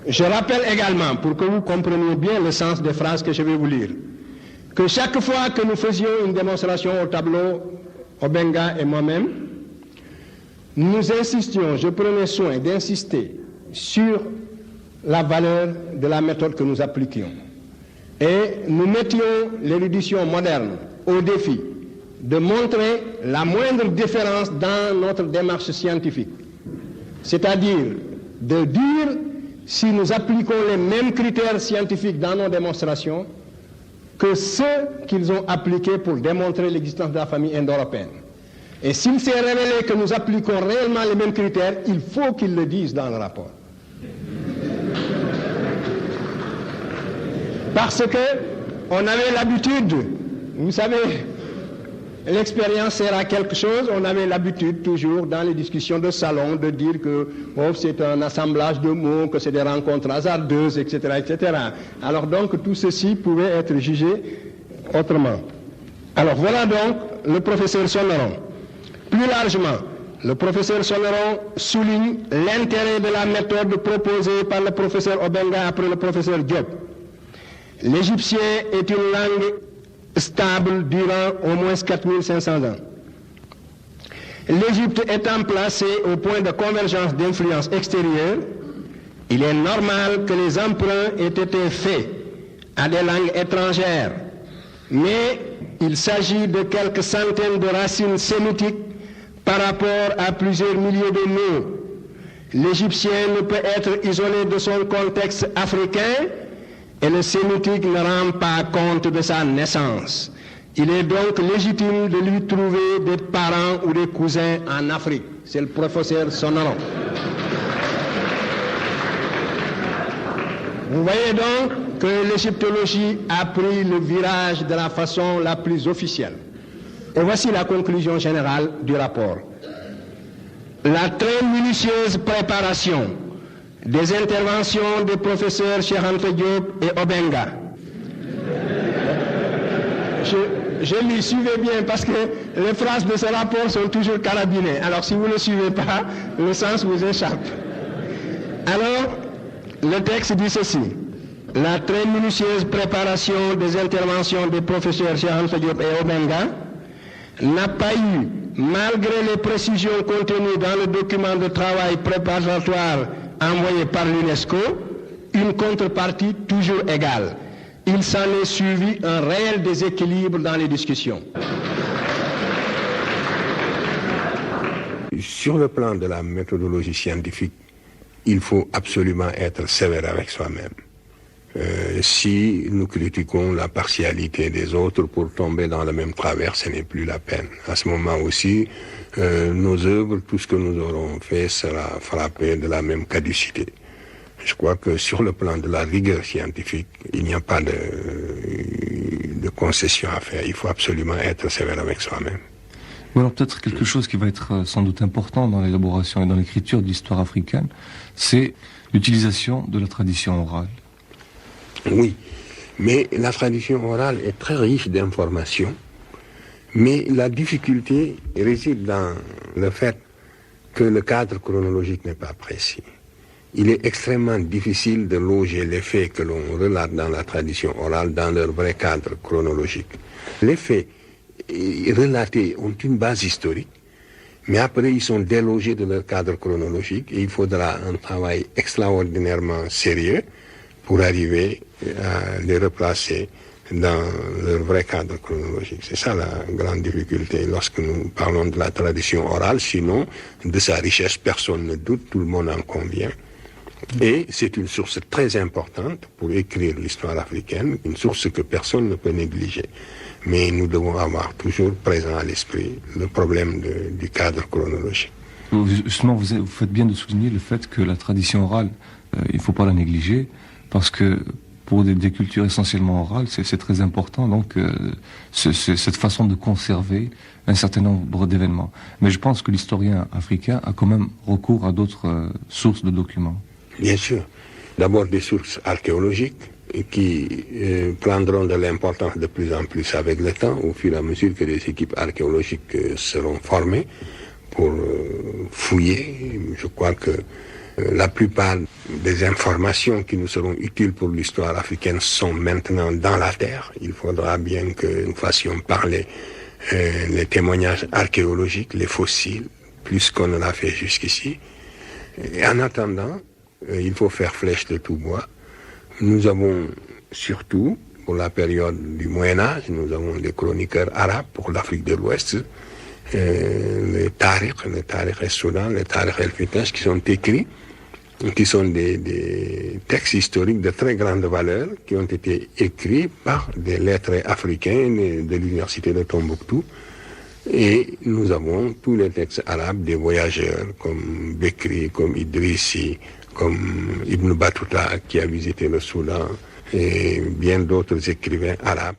Je rappelle également, pour que vous compreniez bien le sens des phrases que je vais vous lire, que chaque fois que nous faisions une démonstration au tableau Obenga et moi-même, nous insistions, je prenais soin d'insister sur la valeur de la méthode que nous appliquions. Et nous mettions l'érudition moderne au défi de montrer la moindre différence dans notre démarche scientifique. C'est-à-dire de dire si nous appliquons les mêmes critères scientifiques dans nos démonstrations que ceux qu'ils ont appliqués pour démontrer l'existence de la famille indo-européenne. Et s'il s'est révélé que nous appliquons réellement les mêmes critères, il faut qu'ils le disent dans le rapport. Parce que on avait l'habitude, vous savez, l'expérience sert à quelque chose, on avait l'habitude toujours dans les discussions de salon de dire que c'est un assemblage de mots, que c'est des rencontres hasardeuses, etc., etc. Alors donc tout ceci pouvait être jugé autrement. Alors voilà donc le professeur Sonneron. Plus largement, le professeur Sonneron souligne l'intérêt de la méthode proposée par le professeur Obenga après le professeur Diop. L'égyptien est une langue stable durant au moins 4500 ans. L'Égypte étant placée au point de convergence d'influence extérieure, il est normal que les emprunts aient été faits à des langues étrangères, mais il s'agit de quelques centaines de racines sémitiques par rapport à plusieurs milliers de mots. L'égyptien ne peut être isolé de son contexte africain et le sémitique ne rend pas compte de sa naissance. Il est donc légitime de lui trouver des parents ou des cousins en Afrique. C'est le professeur Sonneron. Vous voyez donc que l'égyptologie a pris le virage de la façon la plus officielle. Et voici la conclusion générale du rapport. La très minutieuse préparation des interventions des professeurs Cheikh Anta Diop et Obenga. Je m'y suivez bien parce que les phrases de ce rapport sont toujours carabinées. Alors si vous ne le suivez pas, le sens vous échappe. Alors, le texte dit ceci. La très minutieuse préparation des interventions des professeurs Cheikh Anta Diop et Obenga n'a pas eu, malgré les précisions contenues dans le document de travail préparatoire envoyé par l'UNESCO, une contrepartie toujours égale. Il s'en est suivi un réel déséquilibre dans les discussions. Sur le plan de la méthodologie scientifique, il faut absolument être sévère avec soi-même. Si nous critiquons la partialité des autres pour tomber dans le même travers, ce n'est plus la peine. À ce moment aussi, nos œuvres, tout ce que nous aurons fait sera frappé de la même caducité. Je crois que sur le plan de la rigueur scientifique, il n'y a pas de concession à faire. Il faut absolument être sévère avec soi-même. Ou alors peut-être quelque chose qui va être sans doute important dans l'élaboration et dans l'écriture de l'histoire africaine, c'est l'utilisation de la tradition orale. Oui, mais la tradition orale est très riche d'informations, mais la difficulté réside dans le fait que le cadre chronologique n'est pas précis. Il est extrêmement difficile de loger les faits que l'on relate dans la tradition orale dans leur vrai cadre chronologique. Les faits relatés ont une base historique, mais après ils sont délogés de leur cadre chronologique et il faudra un travail extraordinairement sérieux pour arriver à les replacer dans leur vrai cadre chronologique. C'est ça la grande difficulté lorsque nous parlons de la tradition orale, sinon de sa richesse personne ne doute, tout le monde en convient. Et c'est une source très importante pour écrire l'histoire africaine, une source que personne ne peut négliger. Mais nous devons avoir toujours présent à l'esprit le problème du cadre chronologique. Justement, vous faites bien de souligner le fait que la tradition orale, il ne faut pas la négliger, parce que pour des cultures essentiellement orales, c'est très important, donc cette façon de conserver un certain nombre d'événements. Mais je pense que l'historien africain a quand même recours à d'autres sources de documents. Bien sûr. D'abord des sources archéologiques qui prendront de l'importance de plus en plus avec le temps, au fur et à mesure que les équipes archéologiques seront formées pour fouiller. Je crois que la plupart des informations qui nous seront utiles pour l'histoire africaine sont maintenant dans la terre. Il faudra bien que nous fassions parler les témoignages archéologiques, les fossiles, plus qu'on ne l'a fait jusqu'ici. Et en attendant, il faut faire flèche de tout bois. Nous avons surtout, pour la période du Moyen-Âge, nous avons les chroniqueurs arabes pour l'Afrique de l'Ouest, les Tariq el-Soudan, les Tariq el-Fitash, qui sont écrits, qui sont des textes historiques de très grande valeur, qui ont été écrits par des lettrés africains de l'université de Tombouctou. Et nous avons tous les textes arabes des voyageurs, comme Bekri, comme Idrissi, comme Ibn Battuta, qui a visité le Soudan, et bien d'autres écrivains arabes.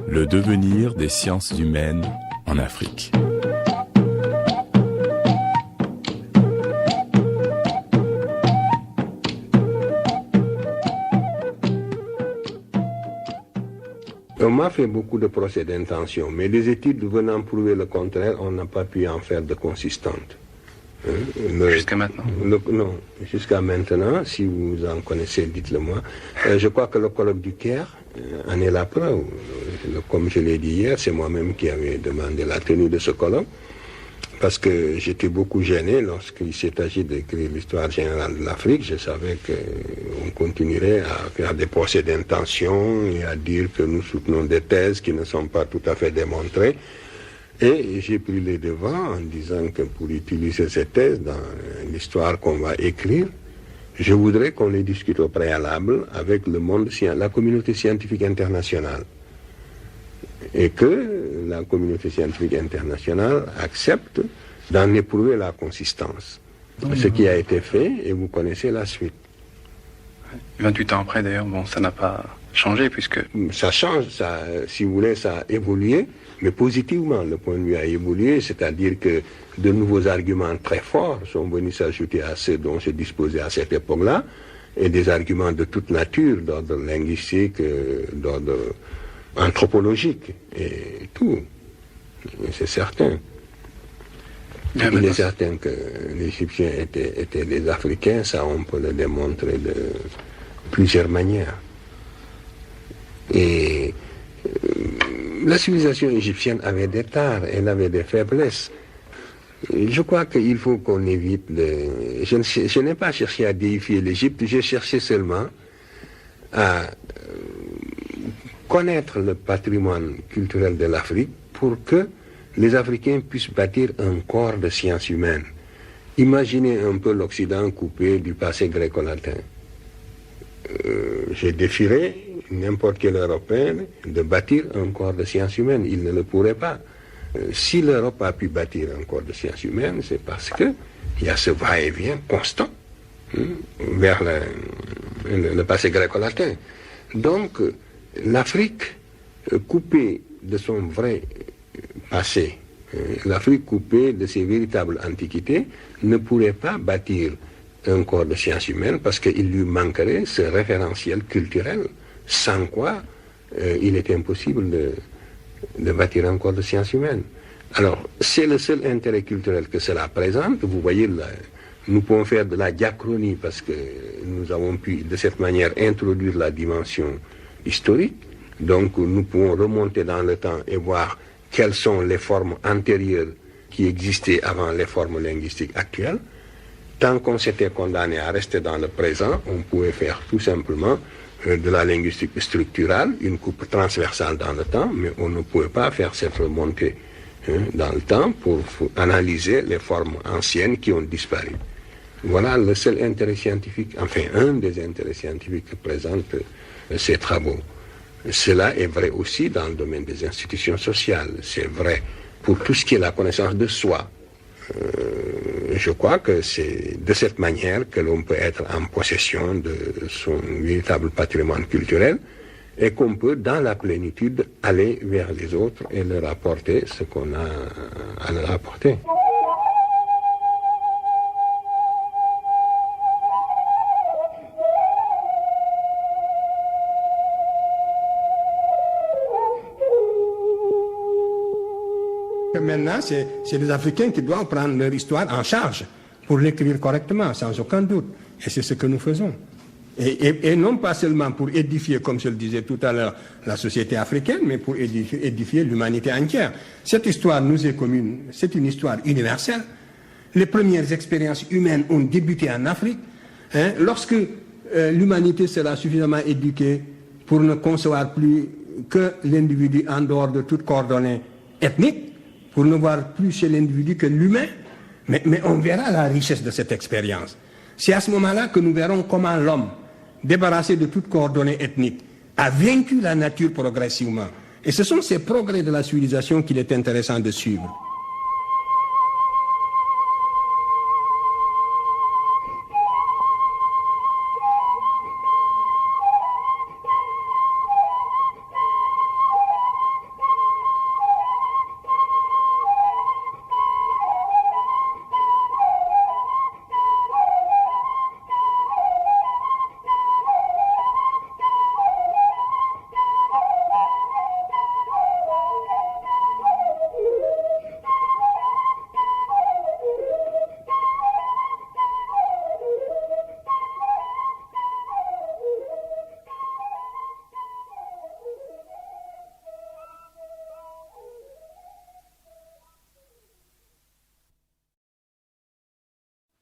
Le devenir des sciences humaines en Afrique. On m'a fait beaucoup de procès d'intention, mais des études venant prouver le contraire, on n'a pas pu en faire de consistantes. Jusqu'à maintenant Non, jusqu'à maintenant, si vous en connaissez, dites-le moi. Je crois que le colloque du Caire en est la preuve. Comme je l'ai dit hier, c'est moi-même qui avais demandé la tenue de ce colloque, parce que j'étais beaucoup gêné lorsqu'il s'est agi d'écrire l'histoire générale de l'Afrique. Je savais qu'on continuerait à faire des procès d'intention et à dire que nous soutenons des thèses qui ne sont pas tout à fait démontrées. Et j'ai pris les devants en disant que pour utiliser ces thèses dans l'histoire qu'on va écrire, je voudrais qu'on les discute au préalable avec le monde, la communauté scientifique internationale. Et que la communauté scientifique internationale accepte d'en éprouver la consistance. Ce qui a été fait, et vous connaissez la suite. 28 ans après, d'ailleurs, bon, ça n'a pas changé, puisque... Ça change, ça, si vous voulez, ça a évolué, mais positivement, le point de vue a évolué, c'est-à-dire que de nouveaux arguments très forts sont venus s'ajouter à ceux dont je disposais à cette époque-là, et des arguments de toute nature, d'ordre linguistique, d'ordre anthropologique, et tout. C'est certain. Il est certain que les Égyptiens étaient des Africains, ça on peut le démontrer de plusieurs manières. Et la civilisation égyptienne avait des tares, elle avait des faiblesses. Je crois qu'il faut qu'on évite je n'ai pas cherché à déifier l'Égypte, j'ai cherché seulement à connaître le patrimoine culturel de l'Afrique pour que les Africains puissent bâtir un corps de sciences humaines. Imaginez un peu l'Occident coupé du passé gréco-latin. J'ai défié n'importe quel Européen de bâtir un corps de sciences humaines. Il ne le pourrait pas. Si l'Europe a pu bâtir un corps de sciences humaines, c'est parce qu'il y a ce va-et-vient constant vers le passé gréco-latin. Donc, l'Afrique coupée de son vrai passé, l'Afrique coupée de ses véritables antiquités, ne pourrait pas bâtir un corps de sciences humaines parce qu'il lui manquerait ce référentiel culturel, sans quoi il est impossible de bâtir un corps de sciences humaines. Alors, c'est le seul intérêt culturel que cela présente. Vous voyez, là, nous pouvons faire de la diachronie parce que nous avons pu, de cette manière, introduire la dimension historique. Donc, nous pouvons remonter dans le temps et voir quelles sont les formes antérieures qui existaient avant les formes linguistiques actuelles. Tant qu'on s'était condamné à rester dans le présent, on pouvait faire tout simplement de la linguistique structurale, une coupe transversale dans le temps, mais on ne pouvait pas faire cette remontée dans le temps pour analyser les formes anciennes qui ont disparu. Voilà le seul intérêt scientifique, enfin un des intérêts scientifiques que présentent ces travaux. Cela est vrai aussi dans le domaine des institutions sociales, c'est vrai pour tout ce qui est la connaissance de soi. Je crois que c'est de cette manière que l'on peut être en possession de son véritable patrimoine culturel et qu'on peut, dans la plénitude, aller vers les autres et leur apporter ce qu'on a à leur apporter. maintenant, c'est les Africains qui doivent prendre leur histoire en charge pour l'écrire correctement, sans aucun doute. Et c'est ce que nous faisons. Et non pas seulement pour édifier, comme je le disais tout à l'heure, la société africaine, mais pour édifier l'humanité entière. Cette histoire nous est commune, c'est une histoire universelle. Les premières expériences humaines ont débuté en Afrique. Lorsque l'humanité sera suffisamment éduquée pour ne concevoir plus que l'individu en dehors de toute coordonnée ethnique, pour ne voir plus chez l'individu que l'humain, mais on verra la richesse de cette expérience. C'est à ce moment-là que nous verrons comment l'homme, débarrassé de toute coordonnée ethnique, a vaincu la nature progressivement. Et ce sont ces progrès de la civilisation qu'il est intéressant de suivre.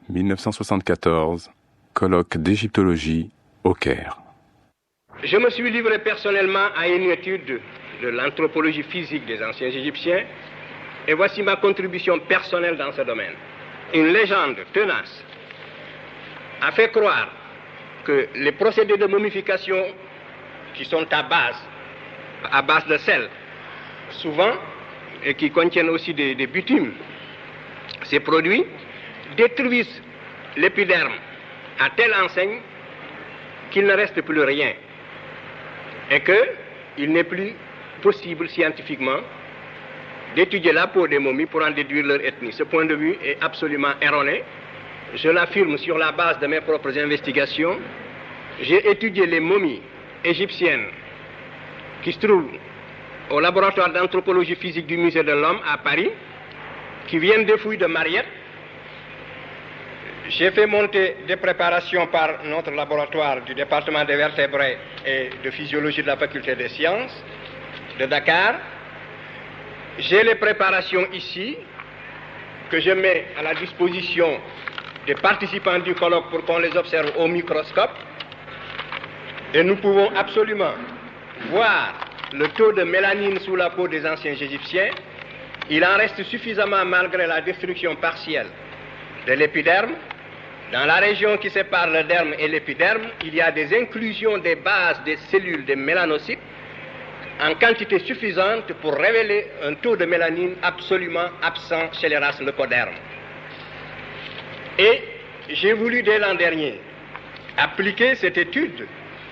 « 1974, colloque d'égyptologie au Caire. Je me suis livré personnellement à une étude de l'anthropologie physique des anciens Égyptiens et voici ma contribution personnelle dans ce domaine. Une légende tenace a fait croire que les procédés de momification qui sont à base de sel, souvent, et qui contiennent aussi des bitumes, ces produits détruisent l'épiderme à telle enseigne qu'il ne reste plus rien et qu'il n'est plus possible scientifiquement d'étudier la peau des momies pour en déduire leur ethnie. Ce point de vue est absolument erroné. Je l'affirme sur la base de mes propres investigations. J'ai étudié les momies égyptiennes qui se trouvent au laboratoire d'anthropologie physique du Musée de l'Homme à Paris, qui viennent des fouilles de Mariette. J'ai fait monter des préparations par notre laboratoire du département des vertébrés et de physiologie de la faculté des sciences de Dakar. J'ai les préparations ici que je mets à la disposition des participants du colloque pour qu'on les observe au microscope. Et nous pouvons absolument voir le taux de mélanine sous la peau des anciens Égyptiens. Il en reste suffisamment malgré la destruction partielle de l'épiderme. Dans la région qui sépare le derme et l'épiderme, il y a des inclusions des bases des cellules des mélanocytes en quantité suffisante pour révéler un taux de mélanine absolument absent chez les races leucodermes. Et j'ai voulu dès l'an dernier appliquer cette étude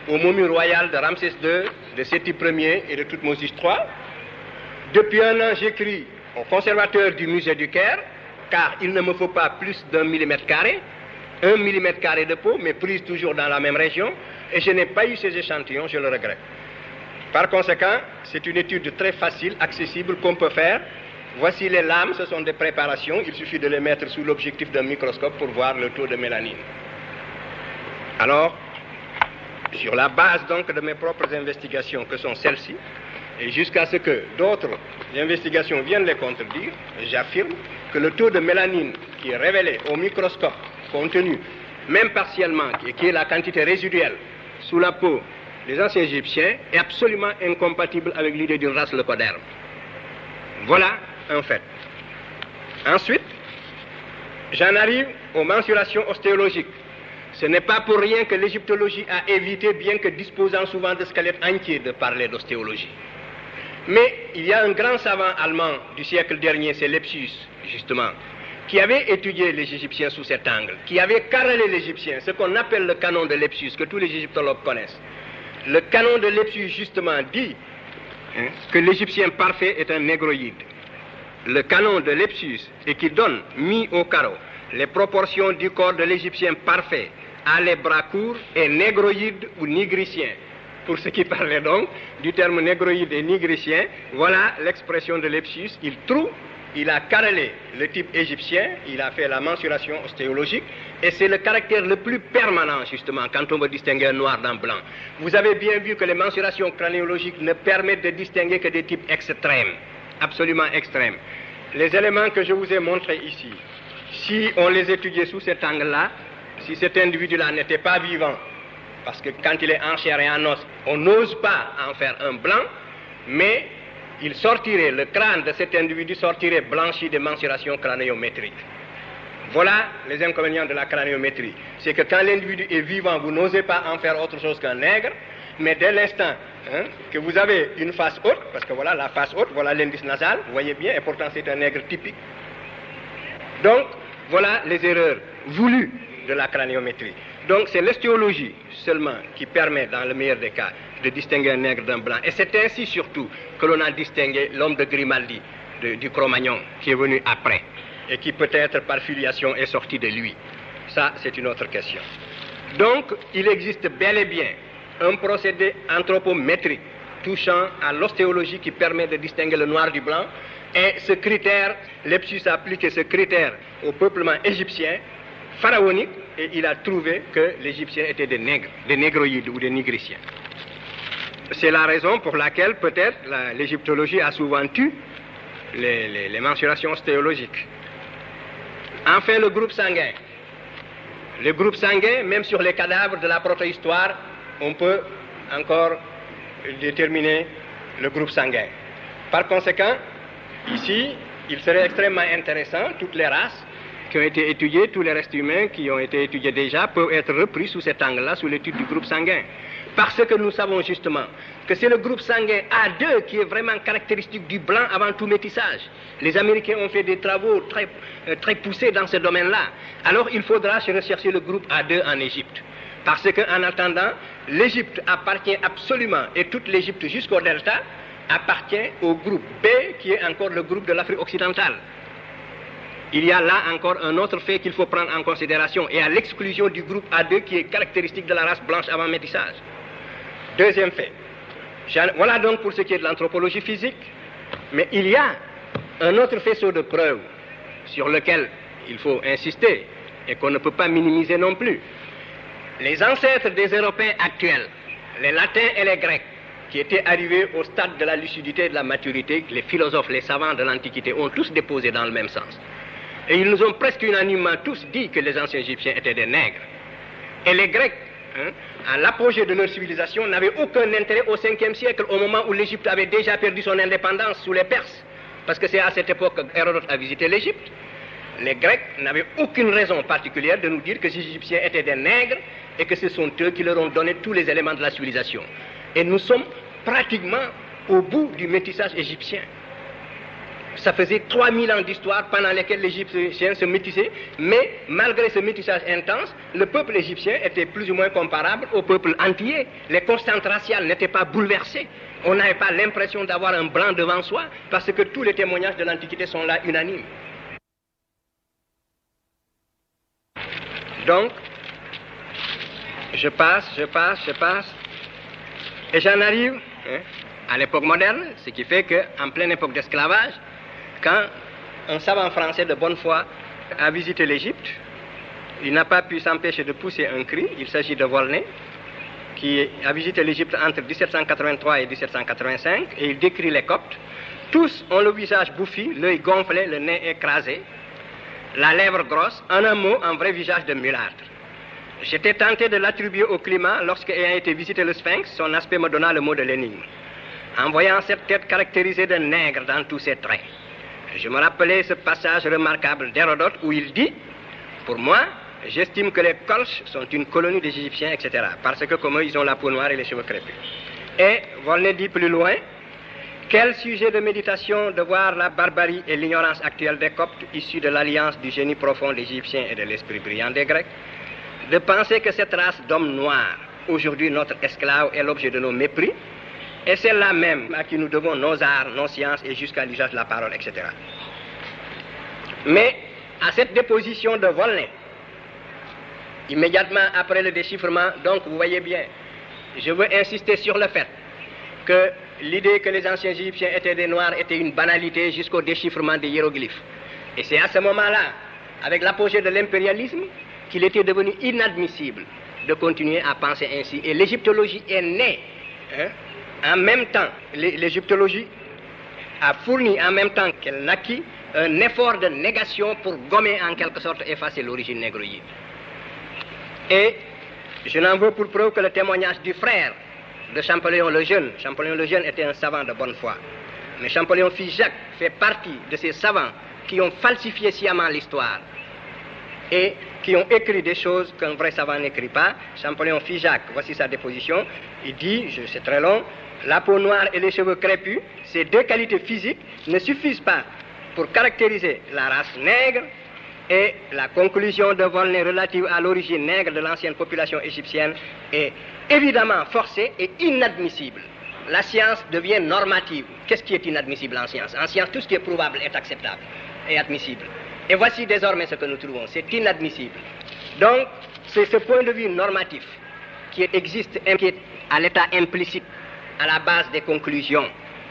aux momies royales de Ramsès II, de Séti Ier et de Toutmoses III. Depuis un an, j'écris au conservateur du musée du Caire, car il ne me faut pas plus d'1 mm², 1 mm² de peau, mais prise toujours dans la même région, et je n'ai pas eu ces échantillons, je le regrette. Par conséquent, c'est une étude très facile, accessible, qu'on peut faire. Voici les lames, ce sont des préparations, il suffit de les mettre sous l'objectif d'un microscope pour voir le taux de mélanine. Alors, sur la base donc de mes propres investigations, que sont celles-ci, et jusqu'à ce que d'autres investigations viennent les contredire, j'affirme que le taux de mélanine qui est révélé au microscope, contenu même partiellement, et qui est la quantité résiduelle sous la peau des anciens Égyptiens, est absolument incompatible avec l'idée d'une race leucoderme. Voilà un fait. Ensuite, j'en arrive aux mensurations ostéologiques. Ce n'est pas pour rien que l'égyptologie a évité, bien que disposant souvent de squelettes entiers, de parler d'ostéologie. Mais il y a un grand savant allemand du siècle dernier, c'est Lepsius, justement, qui avait étudié les Égyptiens sous cet angle, qui avait carrelé l'Égyptien, ce qu'on appelle le canon de Lepsius, que tous les égyptologues connaissent. Le canon de Lepsius, justement, dit que l'Égyptien parfait est un négroïde. Le canon de Lepsius, et qui donne, mis au carreau, les proportions du corps de l'Égyptien parfait à les bras courts et négroïde ou nigricien. Pour ceux qui parlaient donc du terme négroïde et nigricien, voilà l'expression de Lepsius. Il trouve il a carrelé le type égyptien, il a fait la mensuration ostéologique, et c'est le caractère le plus permanent, justement, quand on veut distinguer un noir d'un blanc. Vous avez bien vu que les mensurations craniologiques ne permettent de distinguer que des types extrêmes, absolument extrêmes. Les éléments que je vous ai montrés ici, si on les étudiait sous cet angle-là, si cet individu-là n'était pas vivant, parce que quand il est en chair et en os, on n'ose pas en faire un blanc, mais il sortirait, le crâne de cet individu sortirait blanchi de mensurations craniométriques. Voilà les inconvénients de la craniométrie. C'est que quand l'individu est vivant, vous n'osez pas en faire autre chose qu'un nègre, mais dès l'instant que vous avez une face haute, parce que voilà la face haute, voilà l'indice nasal, vous voyez bien, et pourtant c'est un nègre typique. Donc, voilà les erreurs voulues de la craniométrie. Donc c'est l'ostéologie seulement qui permet, dans le meilleur des cas, de distinguer un nègre d'un blanc. Et c'est ainsi surtout que l'on a distingué l'homme de Grimaldi, du Cro-Magnon, qui est venu après, et qui peut-être par filiation est sorti de lui. Ça, c'est une autre question. Donc, il existe bel et bien un procédé anthropométrique touchant à l'ostéologie qui permet de distinguer le noir du blanc. Et ce critère, Lepsius a appliqué ce critère au peuplement égyptien pharaonique, et il a trouvé que les Égyptiens étaient des nègres, des négroïdes ou des nigriciens. C'est la raison pour laquelle peut-être l'égyptologie a souvent tué les mensurations ostéologiques. Enfin, le groupe sanguin. Le groupe sanguin, même sur les cadavres de la protohistoire, on peut encore déterminer le groupe sanguin. Par conséquent, ici, il serait extrêmement intéressant, toutes les races qui ont été étudiées, tous les restes humains qui ont été étudiés déjà, peuvent être repris sous cet angle-là, sous l'étude du groupe sanguin. Parce que nous savons justement que c'est le groupe sanguin A2 qui est vraiment caractéristique du blanc avant tout métissage. Les Américains ont fait des travaux très poussés dans ce domaine-là. Alors il faudra rechercher le groupe A2 en Égypte. Parce qu'en attendant, l'Égypte appartient absolument, et toute l'Égypte jusqu'au delta, appartient au groupe B qui est encore le groupe de l'Afrique occidentale. Il y a là encore un autre fait qu'il faut prendre en considération, et à l'exclusion du groupe A2 qui est caractéristique de la race blanche avant métissage. Deuxième fait. Voilà donc pour ce qui est de l'anthropologie physique. Mais il y a un autre faisceau de preuves sur lequel il faut insister et qu'on ne peut pas minimiser non plus. Les ancêtres des Européens actuels, les Latins et les Grecs, qui étaient arrivés au stade de la lucidité et de la maturité, les philosophes, les savants de l'Antiquité ont tous déposé dans le même sens. Et ils nous ont presque unanimement tous dit que les anciens Égyptiens étaient des nègres. Et les Grecs, à l'apogée de leur civilisation, n'avaient aucun intérêt au 5e siècle, au moment où l'Égypte avait déjà perdu son indépendance sous les Perses. Parce que c'est à cette époque qu'Hérodote a visité l'Égypte. Les Grecs n'avaient aucune raison particulière de nous dire que les Égyptiens étaient des nègres et que ce sont eux qui leur ont donné tous les éléments de la civilisation. Et nous sommes pratiquement au bout du métissage égyptien. Ça faisait 3000 ans d'histoire pendant lesquelles les Égyptiens se métissaient, mais malgré ce métissage intense, le peuple égyptien était plus ou moins comparable au peuple antillais. Les constantes raciales n'étaient pas bouleversées. On n'avait pas l'impression d'avoir un blanc devant soi, parce que tous les témoignages de l'Antiquité sont là unanimes. Donc, je passe, et j'en arrive à l'époque moderne, ce qui fait qu'en pleine époque d'esclavage, quand un savant français de bonne foi a visité l'Égypte, il n'a pas pu s'empêcher de pousser un cri. Il s'agit de Volney, qui a visité l'Égypte entre 1783 et 1785, et il décrit les Coptes. Tous ont le visage bouffi, l'œil gonflé, le nez écrasé, la lèvre grosse, en un mot, un vrai visage de mulâtre. J'étais tenté de l'attribuer au climat lorsque, ayant été visiter le Sphinx, son aspect me donna le mot de l'énigme. En voyant cette tête caractérisée de nègre dans tous ses traits, je me rappelais ce passage remarquable d'Hérodote où il dit, pour moi, j'estime que les Colches sont une colonie des Égyptiens, etc. Parce que comme eux, ils ont la peau noire et les cheveux crépus. Et Volney dit plus loin, quel sujet de méditation de voir la barbarie et l'ignorance actuelle des Coptes, issus de l'alliance du génie profond des Égyptiens et de l'esprit brillant des Grecs, de penser que cette race d'hommes noirs, aujourd'hui notre esclave, est l'objet de nos mépris, et c'est là même à qui nous devons nos arts, nos sciences et jusqu'à l'usage de la parole, etc. Mais à cette déposition de Volney, immédiatement après le déchiffrement, donc vous voyez bien, je veux insister sur le fait que l'idée que les anciens Égyptiens étaient des Noirs était une banalité jusqu'au déchiffrement des hiéroglyphes. Et c'est à ce moment-là, avec l'apogée de l'impérialisme, qu'il était devenu inadmissible de continuer à penser ainsi. Et l'égyptologie est née en même temps. L'égyptologie a fourni en même temps qu'elle naquit un effort de négation pour gommer en quelque sorte, effacer l'origine négroïde. Et je n'en veux pour preuve que le témoignage du frère de Champollion le Jeune. Champollion le Jeune était un savant de bonne foi. Mais Champollion fils Jacques fait partie de ces savants qui ont falsifié sciemment l'histoire et qui ont écrit des choses qu'un vrai savant n'écrit pas. Champollion fils Jacques, voici sa déposition. Il dit, c'est très long, la peau noire et les cheveux crépus, ces deux qualités physiques ne suffisent pas pour caractériser la race nègre, et la conclusion de Volney relative à l'origine nègre de l'ancienne population égyptienne est évidemment forcée et inadmissible. La science devient normative. Qu'est-ce qui est inadmissible en science? En science, tout ce qui est prouvable est acceptable et admissible. Et voici désormais ce que nous trouvons. C'est inadmissible. Donc, c'est ce point de vue normatif qui existe, qui est à l'état implicite, à la base des conclusions.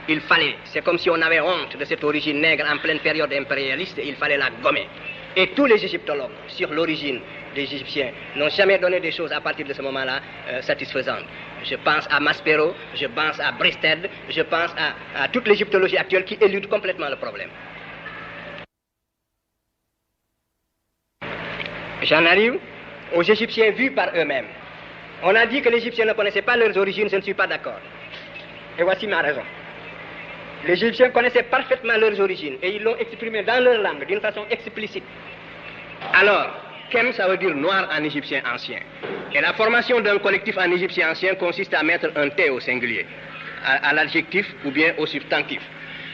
Il fallait, c'est comme si on avait honte de cette origine nègre en pleine période impérialiste, et il fallait la gommer. Et tous les égyptologues sur l'origine des Égyptiens n'ont jamais donné des choses à partir de ce moment-là satisfaisantes. Je pense à Maspero, je pense à Bristed, je pense à toute l'égyptologie actuelle qui élude complètement le problème. J'en arrive aux Égyptiens vus par eux-mêmes. On a dit que les Égyptiens ne connaissaient pas leurs origines, je ne suis pas d'accord. Et voici ma raison. Les Égyptiens connaissaient parfaitement leurs origines et ils l'ont exprimé dans leur langue d'une façon explicite. Alors, Kem, ça veut dire noir en égyptien ancien. Et la formation d'un collectif en égyptien ancien consiste à mettre un T au singulier, à l'adjectif ou bien au substantif.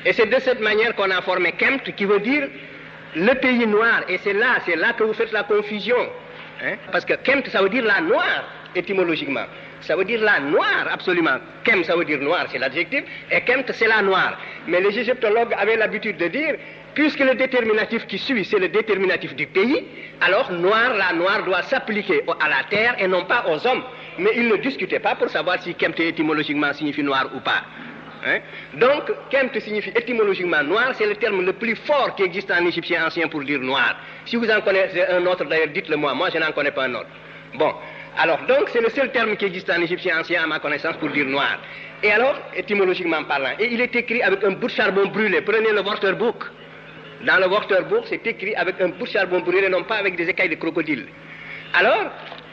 Et c'est de cette manière qu'on a formé Kemt, qui veut dire le pays noir. Et c'est là que vous faites la confusion. Parce que Kemt, ça veut dire la noire, étymologiquement. Ça veut dire la noire, absolument. Kem, ça veut dire noir, c'est l'adjectif, et Kemt, c'est la noire. Mais les égyptologues avaient l'habitude de dire, puisque le déterminatif qui suit, c'est le déterminatif du pays, alors la noire doit s'appliquer à la terre et non pas aux hommes. Mais ils ne discutaient pas pour savoir si Kemt étymologiquement signifie noir ou pas. Donc, Kemt signifie étymologiquement noir, c'est le terme le plus fort qui existe en égyptien ancien pour dire noir. Si vous en connaissez un autre, d'ailleurs, dites-le moi, je n'en connais pas un autre. Bon. Alors, donc, c'est le seul terme qui existe en égyptien ancien, à ma connaissance, pour dire noir. Et alors, étymologiquement parlant, et il est écrit avec un bout de charbon brûlé. Prenez le Wörterbuch. Dans le Wörterbuch, c'est écrit avec un bout de charbon brûlé, non pas avec des écailles de crocodile. Alors,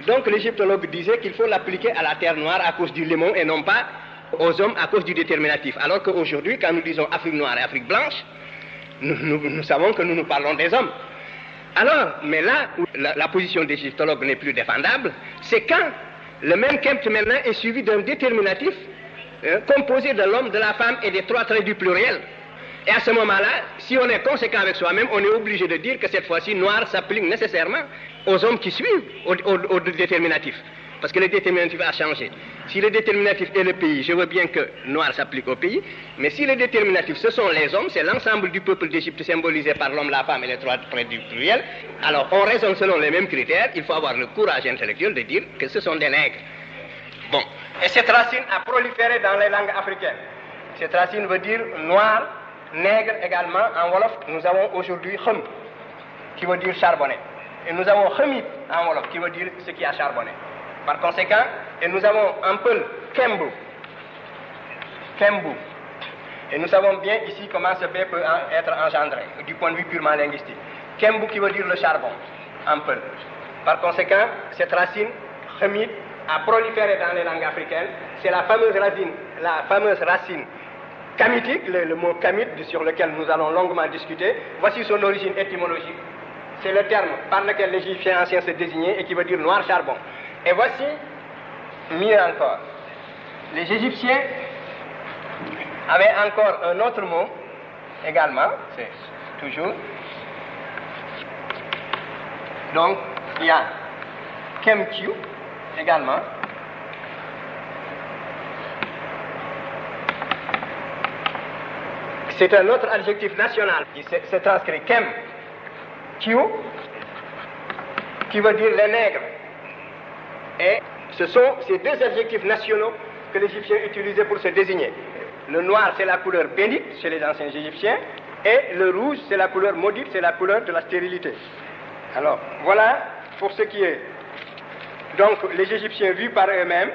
donc, l'égyptologue disait qu'il faut l'appliquer à la terre noire à cause du limon et non pas aux hommes à cause du déterminatif. Alors qu'aujourd'hui, quand nous disons Afrique noire et Afrique blanche, nous savons que nous parlons des hommes. Alors, mais là où la position des égyptologues n'est plus défendable, c'est quand le même Kemt maintenant est suivi d'un déterminatif composé de l'homme, de la femme et des trois traits du pluriel. Et à ce moment-là, si on est conséquent avec soi-même, on est obligé de dire que cette fois-ci, noir s'applique nécessairement aux hommes qui suivent au déterminatif. Parce que le déterminatif a changé. Si le déterminatif est le pays, je veux bien que noir s'applique au pays, mais si le déterminatif, ce sont les hommes, c'est l'ensemble du peuple d'Égypte symbolisé par l'homme, la femme et les trois traits du pluriel, alors on raisonne selon les mêmes critères, il faut avoir le courage intellectuel de dire que ce sont des nègres. Bon, et cette racine a proliféré dans les langues africaines. Cette racine veut dire noir, nègre également. En Wolof, nous avons aujourd'hui Khem, qui veut dire charbonné. Et nous avons Khemit en Wolof, qui veut dire ce qui a charbonné. Par conséquent, et nous avons un peu Kembu. Et nous savons bien ici comment ce B peut être engendré, du point de vue purement linguistique. Kembu qui veut dire le charbon, un peu. Par conséquent, cette racine, Khemit, a proliféré dans les langues africaines. C'est la fameuse racine kamitique, le mot kamit sur lequel nous allons longuement discuter. Voici son origine étymologique. C'est le terme par lequel les Égyptiens anciens se désignaient et qui veut dire noir charbon. Et voici, mieux encore, les Égyptiens avaient encore un autre mot, également, c'est toujours. Donc, il y a Kemkyu, également. C'est un autre adjectif national qui se transcrit Kemkyu, qui veut dire les nègres. Et ce sont ces deux adjectifs nationaux que l'Égyptien utilisait pour se désigner. Le noir, c'est la couleur bénite chez les anciens Égyptiens. Et le rouge, c'est la couleur maudite, c'est la couleur de la stérilité. Alors, voilà pour ce qui est. Donc, les Égyptiens vus par eux-mêmes,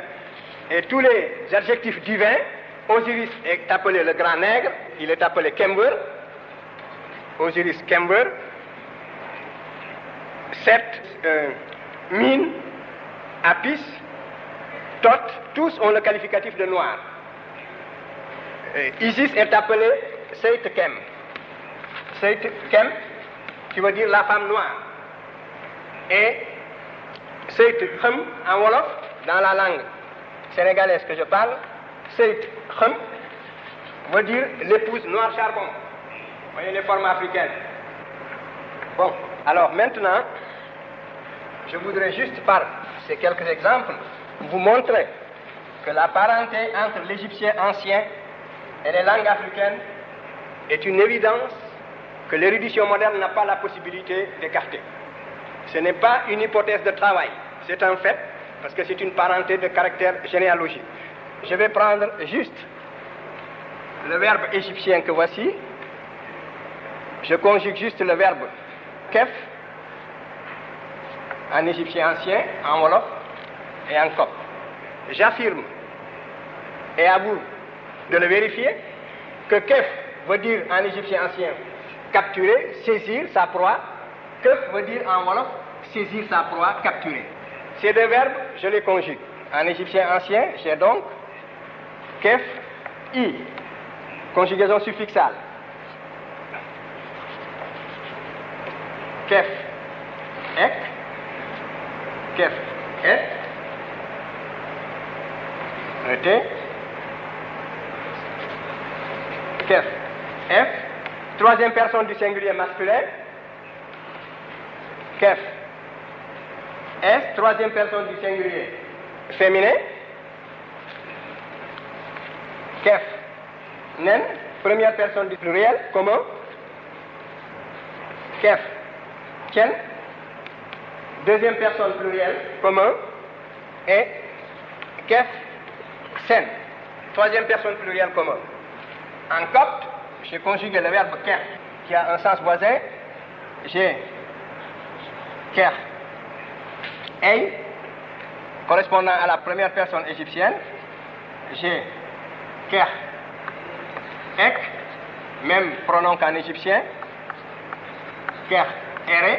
et tous les adjectifs divins. Osiris est appelé le grand nègre, il est appelé Kember. Osiris Kember. Set, Min, Apis, Thoth, tous ont le qualificatif de noir. Isis est appelé Seit Kem. Seit Kem, qui veut dire la femme noire. Et Seit Khem, en Wolof, dans la langue sénégalaise que je parle, Seit Khem veut dire l'épouse noire charbon. Vous voyez les formes africaines. Bon, alors maintenant, je voudrais juste par ces quelques exemples vous montrer que la parenté entre l'égyptien ancien et les langues africaines est une évidence que l'érudition moderne n'a pas la possibilité d'écarter. Ce n'est pas une hypothèse de travail, c'est un fait, parce que c'est une parenté de caractère généalogique. Je vais prendre juste le verbe égyptien que voici. Je conjugue juste le verbe kef en égyptien ancien, en wolof et en copte. J'affirme, et à vous de le vérifier, que kef veut dire en égyptien ancien capturer, saisir sa proie. Kef veut dire en wolof saisir sa proie, capturer. Ces deux verbes, je les conjugue. En égyptien ancien, j'ai donc kef, i, conjugaison suffixale. Kef, ek, kef, et, T, kef, f, troisième personne du singulier masculin, kef, s, troisième personne du singulier féminin, kef, nen, première personne du pluriel commun, kef, ken, deuxième personne pluriel commun, et kef, sen, troisième personne pluriel commun. En copte, j'ai conjugué le verbe kef qui a un sens voisin. J'ai ker, ei, correspondant à la première personne égyptienne. J'ai ker, ek, même pronom qu'en égyptien. Ker, ere,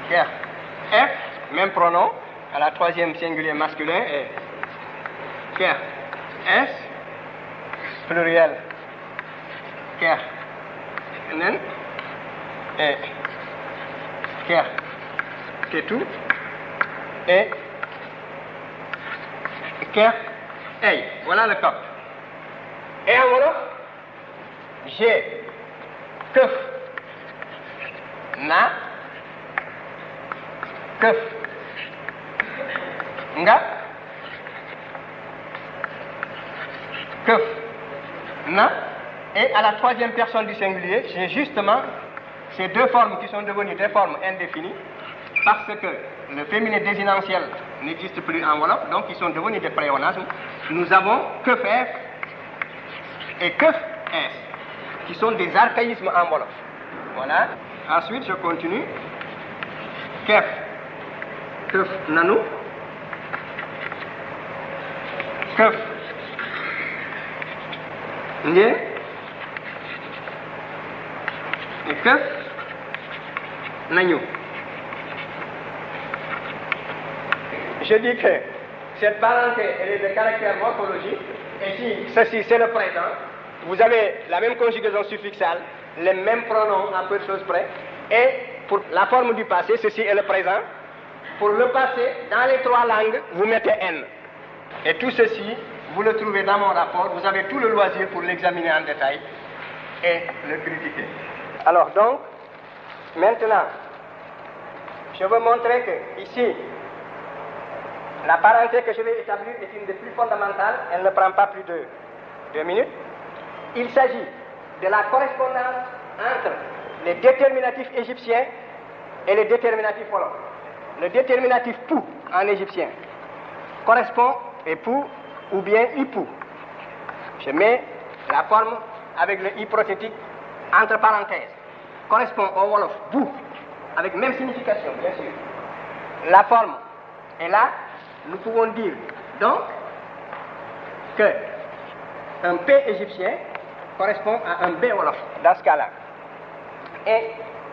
ker, f, même pronom à la troisième singulier masculin, et ker, s, pluriel, ker, nen, et ker, ketou, et ker, ei. Voilà le copte. Et en wolof, j'ai keuf, na, keuf, nga, keuf, na, et à la troisième personne du singulier, j'ai justement ces deux formes qui sont devenues des formes indéfinies parce que le féminin désinentiel n'existe plus en wolof, donc ils sont devenus des pléonasmes. Nous avons keuf f et keuf s qui sont des archaïsmes en wolof. Voilà. Ensuite, je continue. Kef, keuf nanu, keuf nge, et keuf nañu. Je dis que cette parenté elle est de caractère morphologique, et si ceci c'est le présent, vous avez la même conjugaison suffixale, les mêmes pronoms à peu de choses près, et pour la forme du passé, ceci est le présent. Pour le passé, dans les trois langues, vous mettez N. Et tout ceci, vous le trouvez dans mon rapport, vous avez tout le loisir pour l'examiner en détail et le critiquer. Alors donc, maintenant, je veux montrer que ici, la parenté que je vais établir est une des plus fondamentales, elle ne prend pas plus de 2 minutes. Il s'agit de la correspondance entre les déterminatifs égyptiens et les déterminatifs wolof. Le déterminatif pou en égyptien correspond, et pou ou bien Ipou. Je mets la forme avec le I prothétique entre parenthèses. Correspond au wolof bou, avec même signification, bien sûr. La forme est là. Nous pouvons dire donc que un P égyptien correspond à un B wolof dans ce cas-là. Et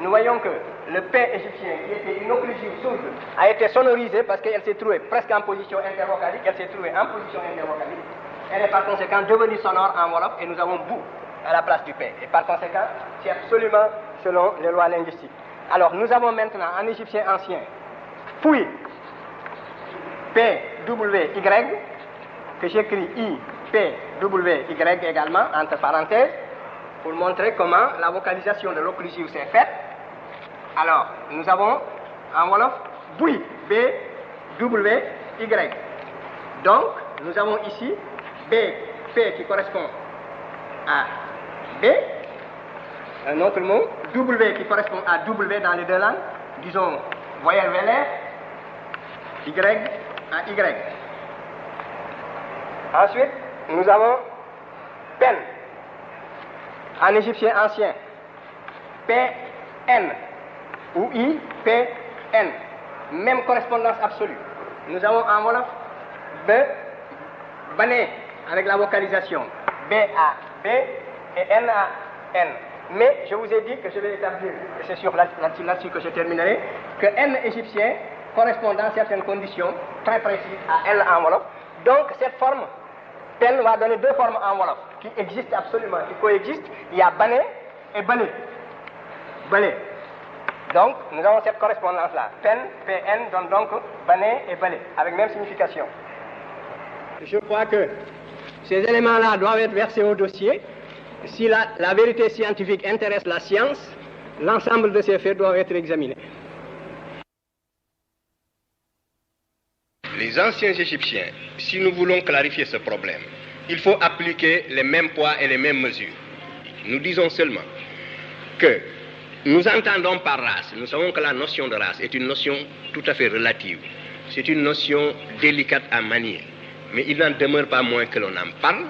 nous voyons que le P égyptien, qui était une occlusive sourde, a été sonorisé parce qu'elle s'est trouvée presque en position intervocalique. Elle s'est trouvée en position intervocalique. Elle est par conséquent devenue sonore en wolof et nous avons bou à la place du P. Et par conséquent, c'est absolument selon les lois linguistiques. Alors nous avons maintenant en égyptien ancien Pouy, P, W, Y, que j'écris I, P, W, Y également, entre parenthèses, pour montrer comment la vocalisation de l'occlusive s'est faite. Alors, nous avons en wolof Bouy, B, W, Y. Donc, nous avons ici B, P qui correspond à B, un autre mot, W qui correspond à W dans les deux langues, disons voyelle vélaire, Y à Y. Ensuite, nous avons pen, en égyptien ancien, PN, ou I, P, N, même correspondance absolue. Nous avons en wolof B, bané, avec la vocalisation, B à B et N à N. Mais je vous ai dit que je vais établir, et c'est sur là-dessus que je terminerai, que N égyptien correspond dans certaines conditions très précises à L en wolof. Donc cette forme, pen va donner deux formes en wolof qui existent absolument, qui coexistent. Il y a bané et balé. Balé. Donc nous avons cette correspondance-là. Pen, PN donne donc bané et balé, avec même signification. Je crois que ces éléments-là doivent être versés au dossier. Si la vérité scientifique intéresse la science, l'ensemble de ces faits doivent être examinés. Les anciens Égyptiens, si nous voulons clarifier ce problème, il faut appliquer les mêmes poids et les mêmes mesures. Nous disons seulement que nous entendons par race, nous savons que la notion de race est une notion tout à fait relative. C'est une notion délicate à manier. Mais il n'en demeure pas moins que l'on en parle.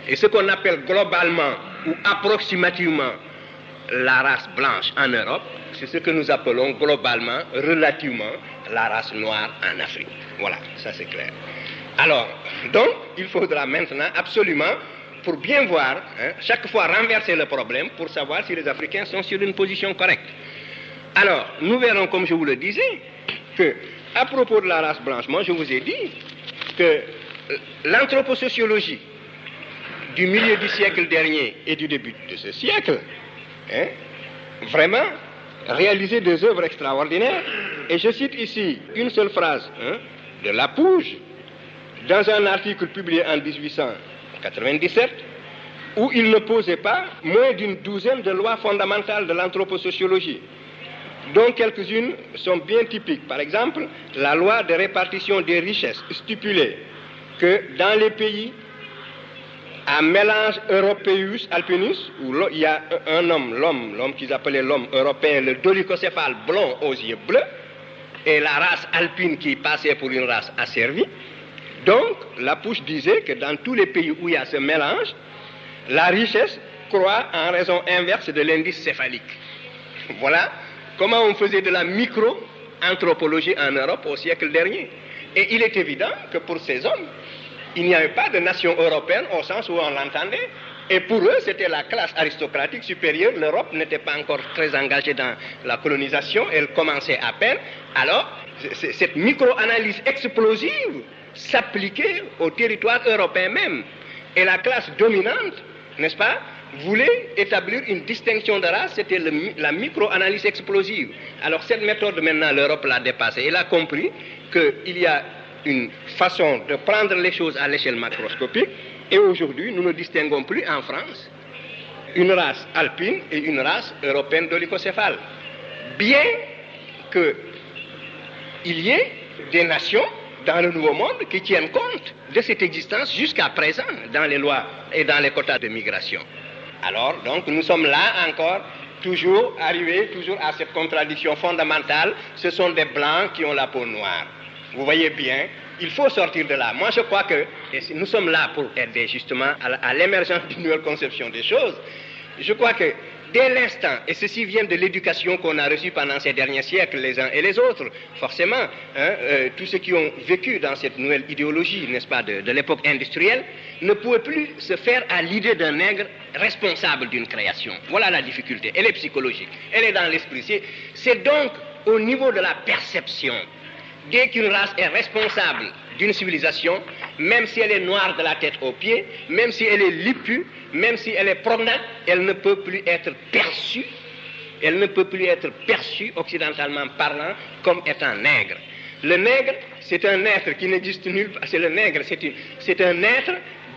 Et ce qu'on appelle globalement ou approximativement la race blanche en Europe, c'est ce que nous appelons globalement, relativement, la race noire en Afrique. Voilà, ça c'est clair. Alors, donc, il faudra maintenant absolument, pour bien voir, chaque fois renverser le problème pour savoir si les Africains sont sur une position correcte. Alors, nous verrons, comme je vous le disais, que à propos de la race blanche, moi je vous ai dit que l'anthroposociologie du milieu du siècle dernier et du début de ce siècle, vraiment réalisé des œuvres extraordinaires. Et je cite ici une seule phrase de Lapouge, dans un article publié en 1897, où il ne posait pas moins d'une douzaine de lois fondamentales de l'anthroposociologie, dont quelques-unes sont bien typiques. Par exemple, la loi de répartition des richesses stipulait que dans les pays à mélange européus alpinus, où il y a un homme, l'homme qu'ils appelaient l'homme européen, le dolichocéphale blond aux yeux bleus, et la race alpine qui passait pour une race asservie. Donc, Lapouche disait que dans tous les pays où il y a ce mélange, la richesse croît en raison inverse de l'indice céphalique. Voilà comment on faisait de la micro-anthropologie en Europe au siècle dernier. Et il est évident que pour ces hommes, il n'y avait pas de nation européenne au sens où on l'entendait. Et pour eux, c'était la classe aristocratique supérieure. L'Europe n'était pas encore très engagée dans la colonisation. Elle commençait à peine. Alors, cette micro-analyse explosive s'appliquait au territoire européen même. Et la classe dominante, n'est-ce pas, voulait établir une distinction de race. C'était la micro-analyse explosive. Alors, cette méthode, maintenant, l'Europe l'a dépassée. Elle a compris qu'il y a une façon de prendre les choses à l'échelle macroscopique, et aujourd'hui nous ne distinguons plus en France une race alpine et une race européenne dolichocéphale. Bien qu'il y ait des nations dans le Nouveau Monde qui tiennent compte de cette existence jusqu'à présent dans les lois et dans les quotas de migration. Alors donc nous sommes là encore, toujours arrivés à cette contradiction fondamentale. Ce sont des blancs qui ont la peau noire. Vous voyez bien Il faut sortir de là. Moi, je crois que nous sommes là pour aider justement à l'émergence d'une nouvelle conception des choses. Je crois que dès l'instant, et ceci vient de l'éducation qu'on a reçue pendant ces derniers siècles, les uns et les autres, forcément, tous ceux qui ont vécu dans cette nouvelle idéologie, n'est-ce pas, de l'époque industrielle, ne pouvaient plus se faire à l'idée d'un nègre responsable d'une création. Voilà la difficulté. Elle est psychologique, elle est dans l'esprit. C'est donc au niveau de la perception. Dès qu'une race est responsable d'une civilisation, même si elle est noire de la tête aux pieds, même si elle est lipue, même si elle est promenade, elle ne peut plus être perçue, occidentalement parlant, comme étant nègre. Le nègre, c'est un être qui n'existe nulle part. C'est le nègre, c'est un être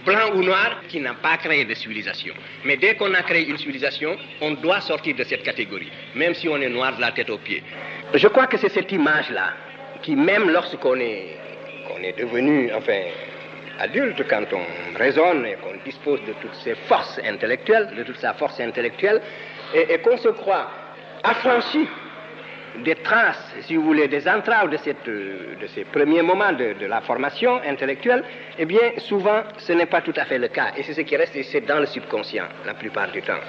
blanc ou noir qui n'a pas créé de civilisation. Mais dès qu'on a créé une civilisation, on doit sortir de cette catégorie, même si on est noir de la tête aux pieds. Je crois que c'est cette image-là qui, même lorsqu'on est devenu, adulte, quand on raisonne et qu'on dispose de toutes ses forces intellectuelles, de toute sa force intellectuelle, et qu'on se croit affranchi des traces, si vous voulez, des entraves de ces premiers moments de la formation intellectuelle, eh bien, souvent, ce n'est pas tout à fait le cas. Et c'est ce qui reste, et c'est dans le subconscient, la plupart du temps.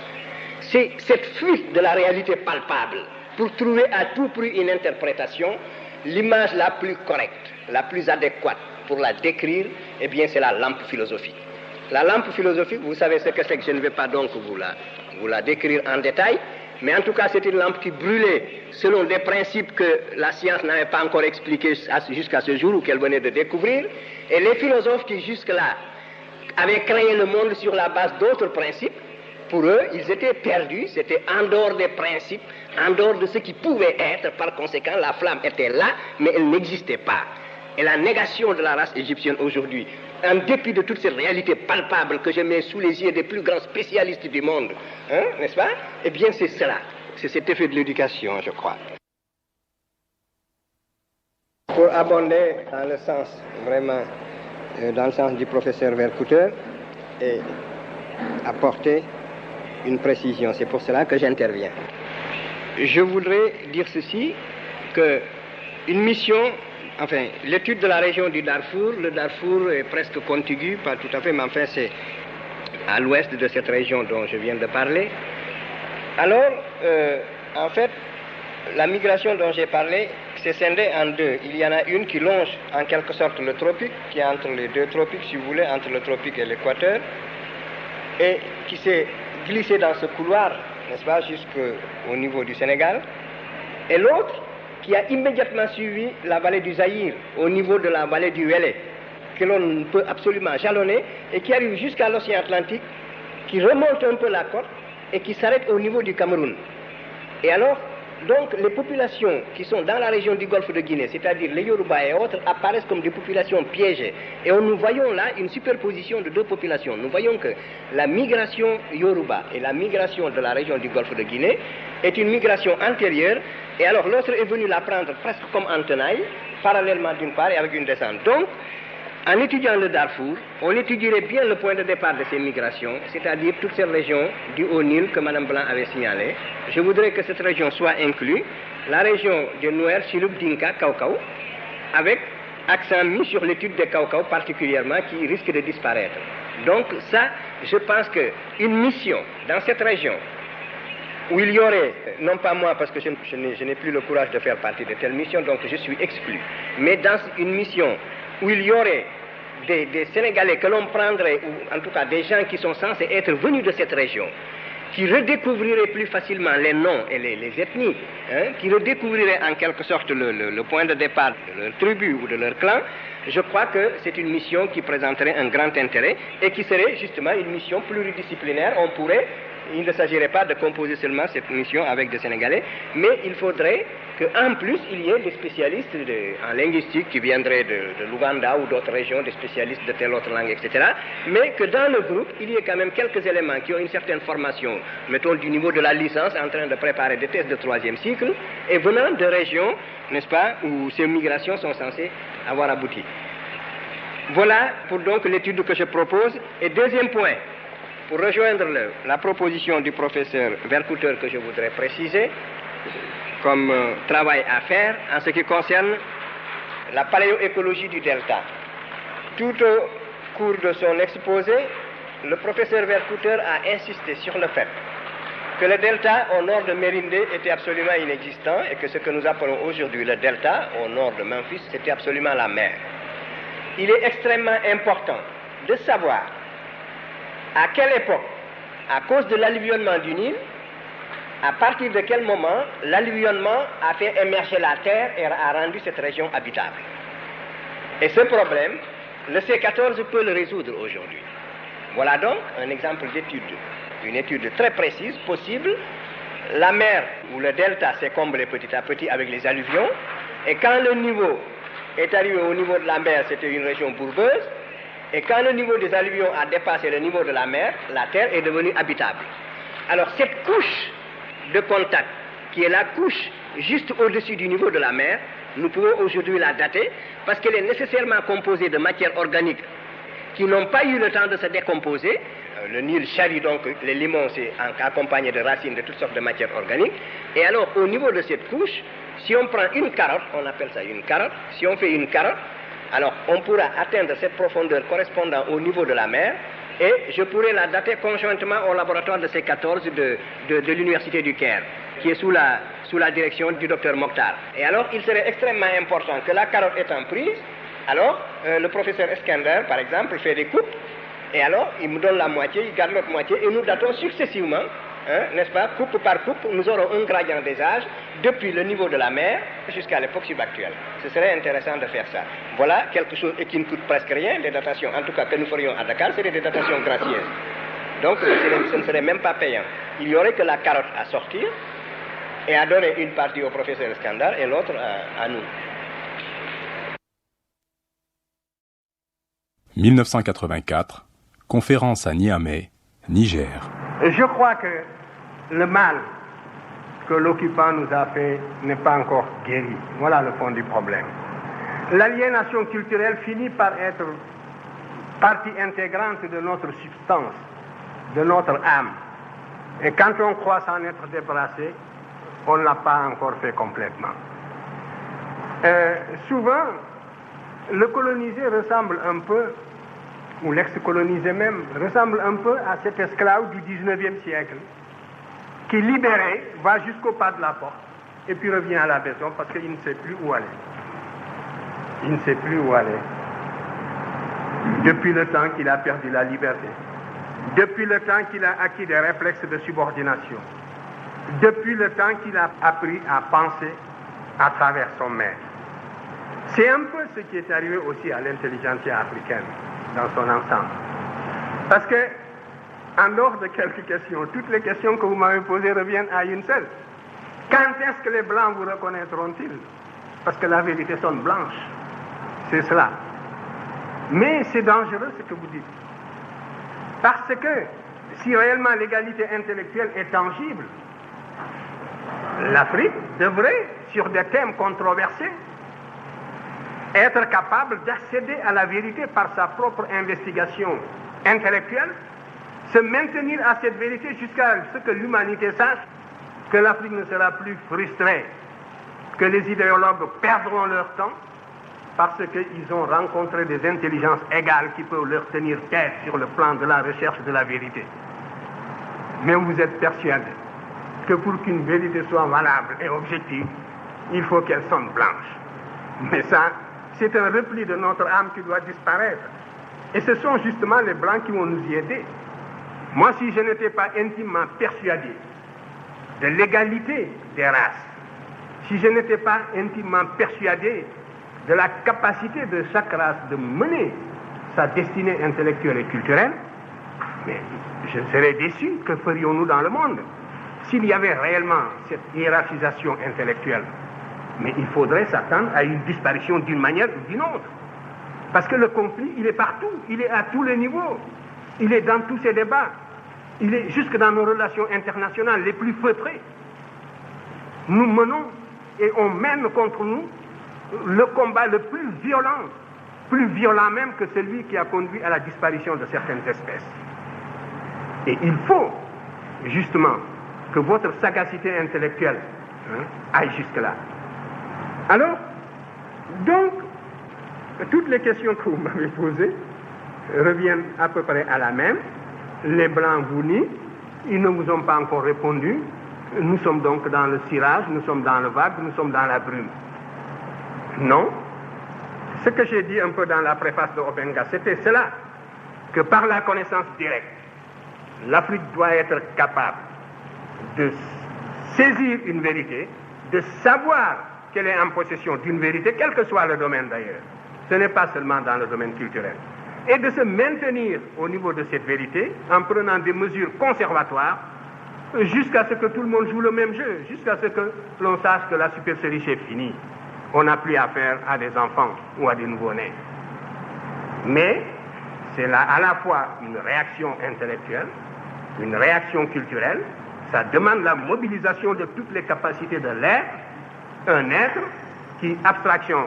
C'est cette fuite de la réalité palpable pour trouver à tout prix une interprétation, l'image la plus correcte, la plus adéquate pour la décrire, eh bien, c'est la lampe philosophique. La lampe philosophique, vous savez ce que c'est, que je ne vais pas donc vous la décrire en détail, mais en tout cas, c'est une lampe qui brûlait selon des principes que la science n'avait pas encore expliqués jusqu'à ce jour, ou qu'elle venait de découvrir. Et les philosophes qui jusque-là avaient créé le monde sur la base d'autres principes, pour eux, ils étaient perdus, c'était en dehors des principes, en dehors de ce qui pouvait être. Par conséquent, la flamme était là, mais elle n'existait pas. Et la négation de la race égyptienne aujourd'hui, en dépit de toute cette réalité palpable que je mets sous les yeux des plus grands spécialistes du monde, n'est-ce pas? Eh bien, c'est cela. C'est cet effet de l'éducation, je crois. Pour abonder dans le sens, vraiment, dans le sens du professeur Vercouter, et apporter une précision. C'est pour cela que j'interviens. Je voudrais dire ceci, que une mission, l'étude de la région du Darfour, le Darfour est presque contigu, pas tout à fait, mais c'est à l'ouest de cette région dont je viens de parler. Alors, la migration dont j'ai parlé s'est scindée en deux. Il y en a une qui longe en quelque sorte le tropique, qui est entre les deux tropiques, si vous voulez, entre le tropique et l'équateur, et qui s'est glissée dans ce couloir, n'est-ce pas, jusqu'au niveau du Sénégal, et l'autre qui a immédiatement suivi la vallée du Zaïre, au niveau de la vallée du Wélé, que l'on peut absolument jalonner, et qui arrive jusqu'à l'océan Atlantique, qui remonte un peu la côte, et qui s'arrête au niveau du Cameroun. Et alors, donc, les populations qui sont dans la région du golfe de Guinée, c'est-à-dire les Yoruba et autres, apparaissent comme des populations piégées. Et nous voyons là une superposition de deux populations. Nous voyons que la migration Yoruba et la migration de la région du golfe de Guinée est une migration antérieure, et alors l'autre est venu la prendre presque comme en tenaille, parallèlement d'une part et avec une descente. Donc, en étudiant le Darfour, on étudierait bien le point de départ de ces migrations, c'est-à-dire toute cette région du Haut-Nil que Mme Blanc avait signalée. Je voudrais que cette région soit inclue, la région de Nouer, Chilub, Dinka, Kaukau, avec accent mis sur l'étude des Kaukau particulièrement qui risque de disparaître. Donc ça, je pense qu'une mission dans cette région, où il y aurait, non pas moi parce que je n'ai plus le courage de faire partie de telle mission, donc je suis exclu, mais dans une mission où il y aurait des Sénégalais que l'on prendrait, ou en tout cas des gens qui sont censés être venus de cette région, qui redécouvriraient plus facilement les noms et les ethnies, qui redécouvriraient en quelque sorte le point de départ de leur tribu ou de leur clan, je crois que c'est une mission qui présenterait un grand intérêt et qui serait justement une mission pluridisciplinaire. Il ne s'agirait pas de composer seulement cette mission avec des Sénégalais, mais il faudrait qu'en plus, il y ait des spécialistes en linguistique qui viendraient de l'Ouganda ou d'autres régions, des spécialistes de telle autre langue, etc. Mais que dans le groupe, il y ait quand même quelques éléments qui ont une certaine formation, mettons du niveau de la licence, en train de préparer des thèses de 3e cycle, et venant de régions, n'est-ce pas, où ces migrations sont censées avoir abouti. Voilà pour donc l'étude que je propose. Et deuxième point, pour rejoindre la proposition du professeur Vercouter que je voudrais préciser comme travail à faire en ce qui concerne la paléoécologie du delta. Tout au cours de son exposé, le professeur Vercouter a insisté sur le fait que le delta au nord de Mérindé était absolument inexistant et que ce que nous appelons aujourd'hui le delta au nord de Memphis, c'était absolument la mer. Il est extrêmement important de savoir à quelle époque, à cause de l'alluvionnement du Nil, à partir de quel moment l'alluvionnement a fait émerger la terre et a rendu cette région habitable. Et ce problème, le C14 peut le résoudre aujourd'hui. Voilà donc un exemple d'étude, une étude très précise, possible. La mer ou le delta s'est comblé petit à petit avec les alluvions, et quand le niveau est arrivé au niveau de la mer, c'était une région bourbeuse, et quand le niveau des alluvions a dépassé le niveau de la mer, la terre est devenue habitable. Alors cette couche de contact, qui est la couche juste au-dessus du niveau de la mer, nous pouvons aujourd'hui la dater, parce qu'elle est nécessairement composée de matières organiques qui n'ont pas eu le temps de se décomposer. Le Nil charrie donc les limons, c'est accompagné de racines de toutes sortes de matières organiques. Et alors, au niveau de cette couche, si on prend une carotte, on appelle ça une carotte, si on fait une carotte, alors on pourra atteindre cette profondeur correspondant au niveau de la mer, et je pourrais la dater conjointement au laboratoire de C14 de l'Université du Caire, qui est sous la direction du docteur Mokhtar. Et alors, il serait extrêmement important que la carotte étant prise, alors le professeur Eskender, par exemple, fait des coupes, et alors il me donne la moitié, il garde l'autre moitié, et nous datons successivement, n'est-ce pas, coupe par coupe, nous aurons un gradient des âges depuis le niveau de la mer jusqu'à l'époque subactuelle. Ce serait intéressant de faire ça. Voilà quelque chose qui ne coûte presque rien, des datations, en tout cas que nous ferions à Dakar, c'est des datations gracieuses. Donc ce ne serait même pas payant. Il n'y aurait que la carotte à sortir et à donner une partie au professeur Eskender et l'autre à nous. 1984, conférence à Niamey, Niger. Je crois que le mal que l'occupant nous a fait n'est pas encore guéri. Voilà le fond du problème. L'aliénation culturelle finit par être partie intégrante de notre substance, de notre âme. Et quand on croit s'en être débarrassé, on ne l'a pas encore fait complètement. Souvent, le colonisé ressemble un peu, ou l'ex-colonisé même, ressemble un peu à cet esclave du 19e siècle, qui libéré va jusqu'au pas de la porte, et puis revient à la maison parce qu'il ne sait plus où aller. Il ne sait plus où aller. Depuis le temps qu'il a perdu la liberté, depuis le temps qu'il a acquis des réflexes de subordination, depuis le temps qu'il a appris à penser à travers son maître. C'est un peu ce qui est arrivé aussi à l'intelligentsia africaine dans son ensemble. Parce que, en dehors de quelques questions, toutes les questions que vous m'avez posées reviennent à une seule. Quand est-ce que les Blancs vous reconnaîtront-ils? Parce que la vérité sonne blanche. C'est cela. Mais c'est dangereux ce que vous dites. Parce que si réellement l'égalité intellectuelle est tangible, l'Afrique devrait, sur des thèmes controversés, être capable d'accéder à la vérité par sa propre investigation intellectuelle, se maintenir à cette vérité jusqu'à ce que l'humanité sache que l'Afrique ne sera plus frustrée, que les idéologues perdront leur temps parce qu'ils ont rencontré des intelligences égales qui peuvent leur tenir tête sur le plan de la recherche de la vérité. Mais vous êtes persuadé que pour qu'une vérité soit valable et objective, il faut qu'elle sonne blanche. Mais ça, c'est un repli de notre âme qui doit disparaître. Et ce sont justement les Blancs qui vont nous y aider. Moi, si je n'étais pas intimement persuadé de l'égalité des races, si je n'étais pas intimement persuadé de la capacité de chaque race de mener sa destinée intellectuelle et culturelle, mais je serais déçu. Que ferions-nous dans le monde s'il y avait réellement cette hiérarchisation intellectuelle? Mais il faudrait s'attendre à une disparition d'une manière ou d'une autre. Parce que le conflit, il est partout, il est à tous les niveaux, il est dans tous ces débats, il est jusque dans nos relations internationales les plus feutrées. Nous menons et on mène contre nous le combat le plus violent même que celui qui a conduit à la disparition de certaines espèces. Et il faut justement que votre sagacité intellectuelle aille jusque-là. Alors, donc, toutes les questions que vous m'avez posées reviennent à peu près à la même. Les Blancs vous nient, ils ne vous ont pas encore répondu. Nous sommes donc dans le cirage, nous sommes dans le vague, nous sommes dans la brume. Non. Ce que j'ai dit un peu dans la préface de Obenga, c'était cela, que par la connaissance directe, l'Afrique doit être capable de saisir une vérité, de savoir qu'elle est en possession d'une vérité, quel que soit le domaine d'ailleurs. Ce n'est pas seulement dans le domaine culturel. Et de se maintenir au niveau de cette vérité en prenant des mesures conservatoires jusqu'à ce que tout le monde joue le même jeu, jusqu'à ce que l'on sache que la supercherie est finie. On n'a plus affaire à des enfants ou à des nouveau-nés. Mais c'est là à la fois une réaction intellectuelle, une réaction culturelle, ça demande la mobilisation de toutes les capacités de l'être, un être qui, abstraction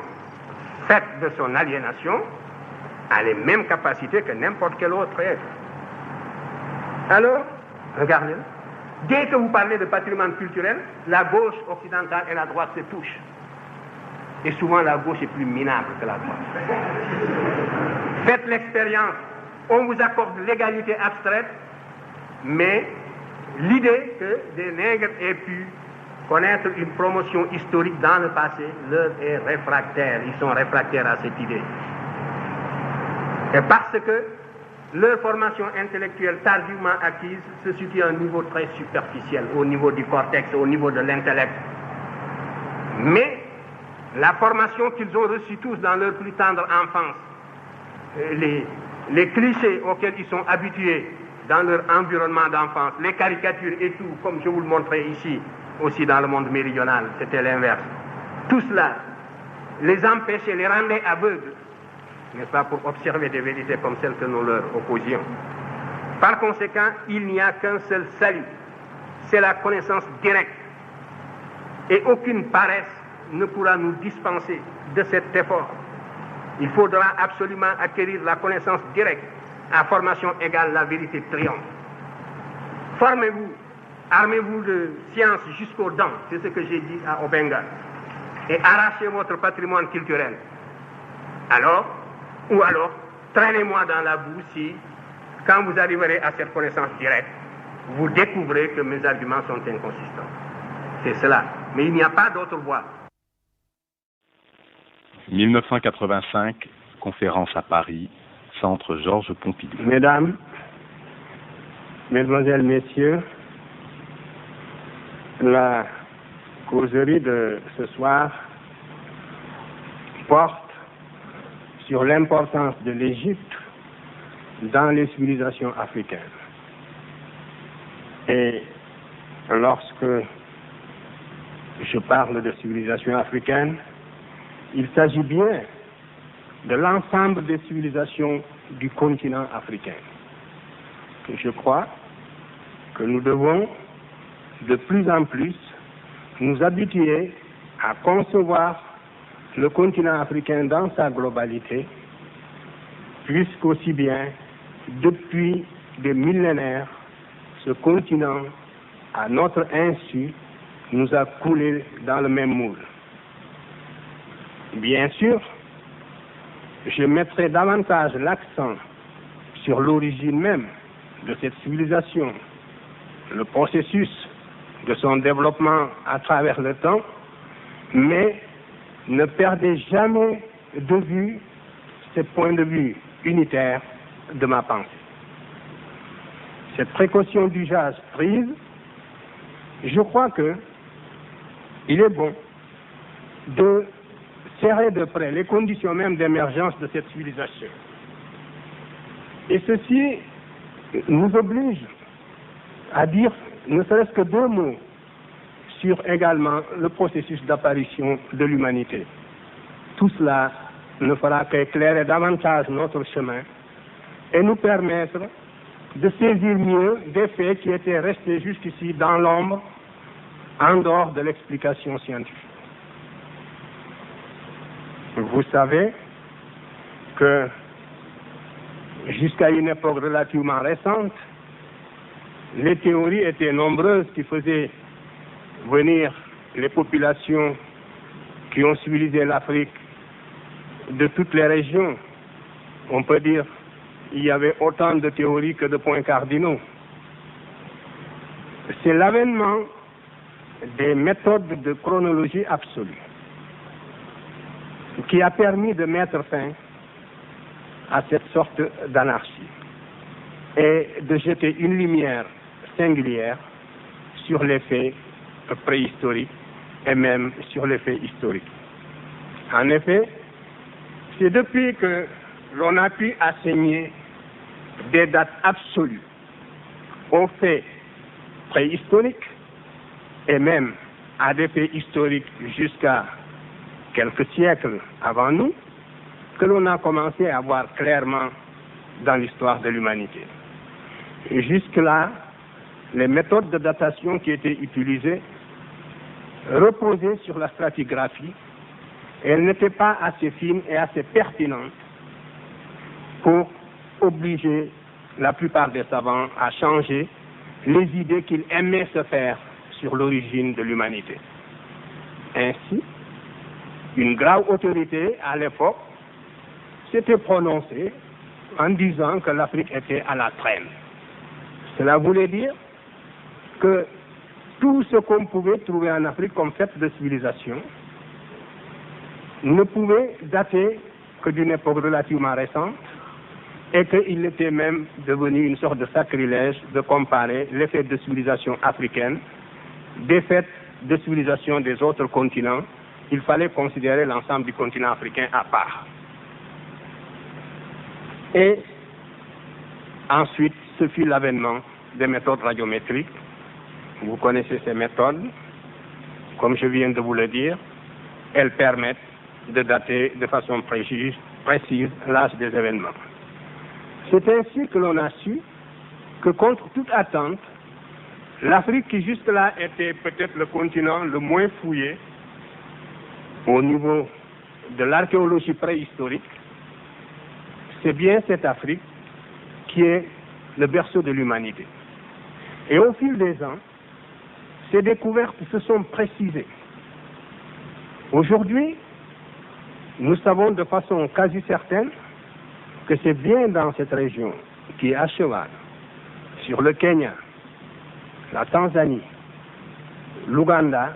faite de son aliénation, a les mêmes capacités que n'importe quel autre être. Alors, regardez, dès que vous parlez de patrimoine culturel, la gauche occidentale et la droite se touchent. Et souvent la gauche est plus minable que la droite. Faites l'expérience, on vous accorde l'égalité abstraite, mais l'idée que des nègres aient pu connaître une promotion historique dans le passé leur est réfractaire. Ils sont réfractaires à cette idée. Et parce que leur formation intellectuelle tardivement acquise se situe à un niveau très superficiel, au niveau du cortex, au niveau de l'intellect. Mais la formation qu'ils ont reçue tous dans leur plus tendre enfance, les clichés auxquels ils sont habitués dans leur environnement d'enfance, les caricatures et tout, comme je vous le montrais ici, aussi dans le monde méridional, c'était l'inverse. Tout cela les empêchait, les rendait aveugles, n'est-ce pas, pour observer des vérités comme celles que nous leur opposions. Par conséquent, il n'y a qu'un seul salut, c'est la connaissance directe. Et aucune paresse ne pourra nous dispenser de cet effort. Il faudra absolument acquérir la connaissance directe. À formation égale, la vérité triomphe. Formez-vous, armez-vous de science jusqu'aux dents, c'est ce que j'ai dit à Obenga, et arrachez votre patrimoine culturel. Alors, traînez-moi dans la boue si, quand vous arriverez à cette connaissance directe, vous découvrez que mes arguments sont inconsistants. C'est cela. Mais il n'y a pas d'autre voie. 1985, conférence à Paris, Centre Georges Pompidou. Mesdames, Mesdemoiselles, Messieurs, la causerie de ce soir porte sur l'importance de l'Égypte dans les civilisations africaines. Et lorsque je parle de civilisation africaine, il s'agit bien de l'ensemble des civilisations du continent africain. Je crois que nous devons de plus en plus nous habituer à concevoir le continent africain dans sa globalité, puisqu'aussi bien, depuis des millénaires, ce continent, à notre insu, nous a coulé dans le même moule. Bien sûr, je mettrai davantage l'accent sur l'origine même de cette civilisation, le processus de son développement à travers le temps, mais ne perdez jamais de vue ces points de vue unitaires de ma pensée. Cette précaution d'usage prise, je crois que il est bon de serrer de près les conditions même d'émergence de cette civilisation. Et ceci nous oblige à dire ne serait-ce que deux mots sur également le processus d'apparition de l'humanité. Tout cela ne fera qu'éclairer davantage notre chemin et nous permettre de saisir mieux des faits qui étaient restés jusqu'ici dans l'ombre, en dehors de l'explication scientifique. Vous savez que jusqu'à une époque relativement récente, les théories étaient nombreuses qui faisaient venir les populations qui ont civilisé l'Afrique de toutes les régions. On peut dire qu'il y avait autant de théories que de points cardinaux. C'est l'avènement des méthodes de chronologie absolue qui a permis de mettre fin à cette sorte d'anarchie et de jeter une lumière singulière sur les faits préhistoriques et même sur les faits historiques. En effet, c'est depuis que l'on a pu assigner des dates absolues aux faits préhistoriques et même à des faits historiques jusqu'à quelques siècles avant nous, que l'on a commencé à voir clairement dans l'histoire de l'humanité. Et jusque-là, les méthodes de datation qui étaient utilisées reposaient sur la stratigraphie et elles n'étaient pas assez fines et assez pertinentes pour obliger la plupart des savants à changer les idées qu'ils aimaient se faire sur l'origine de l'humanité. Ainsi, une grave autorité à l'époque s'était prononcée en disant que l'Afrique était à la traîne. Cela voulait dire que tout ce qu'on pouvait trouver en Afrique comme fait de civilisation ne pouvait dater que d'une époque relativement récente et qu'il était même devenu une sorte de sacrilège de comparer les faits de civilisation africaine des faits de civilisation des autres continents. Il fallait considérer l'ensemble du continent africain à part. Et ensuite, ce fut l'avènement des méthodes radiométriques. Vous connaissez ces méthodes. Comme je viens de vous le dire, elles permettent de dater de façon précise l'âge des événements. C'est ainsi que l'on a su que contre toute attente, l'Afrique, qui jusque-là était peut-être le continent le moins fouillé au niveau de l'archéologie préhistorique, c'est bien cette Afrique qui est le berceau de l'humanité. Et au fil des ans, ces découvertes se sont précisées. Aujourd'hui, nous savons de façon quasi certaine que c'est bien dans cette région qui est à cheval sur le Kenya, la Tanzanie, l'Ouganda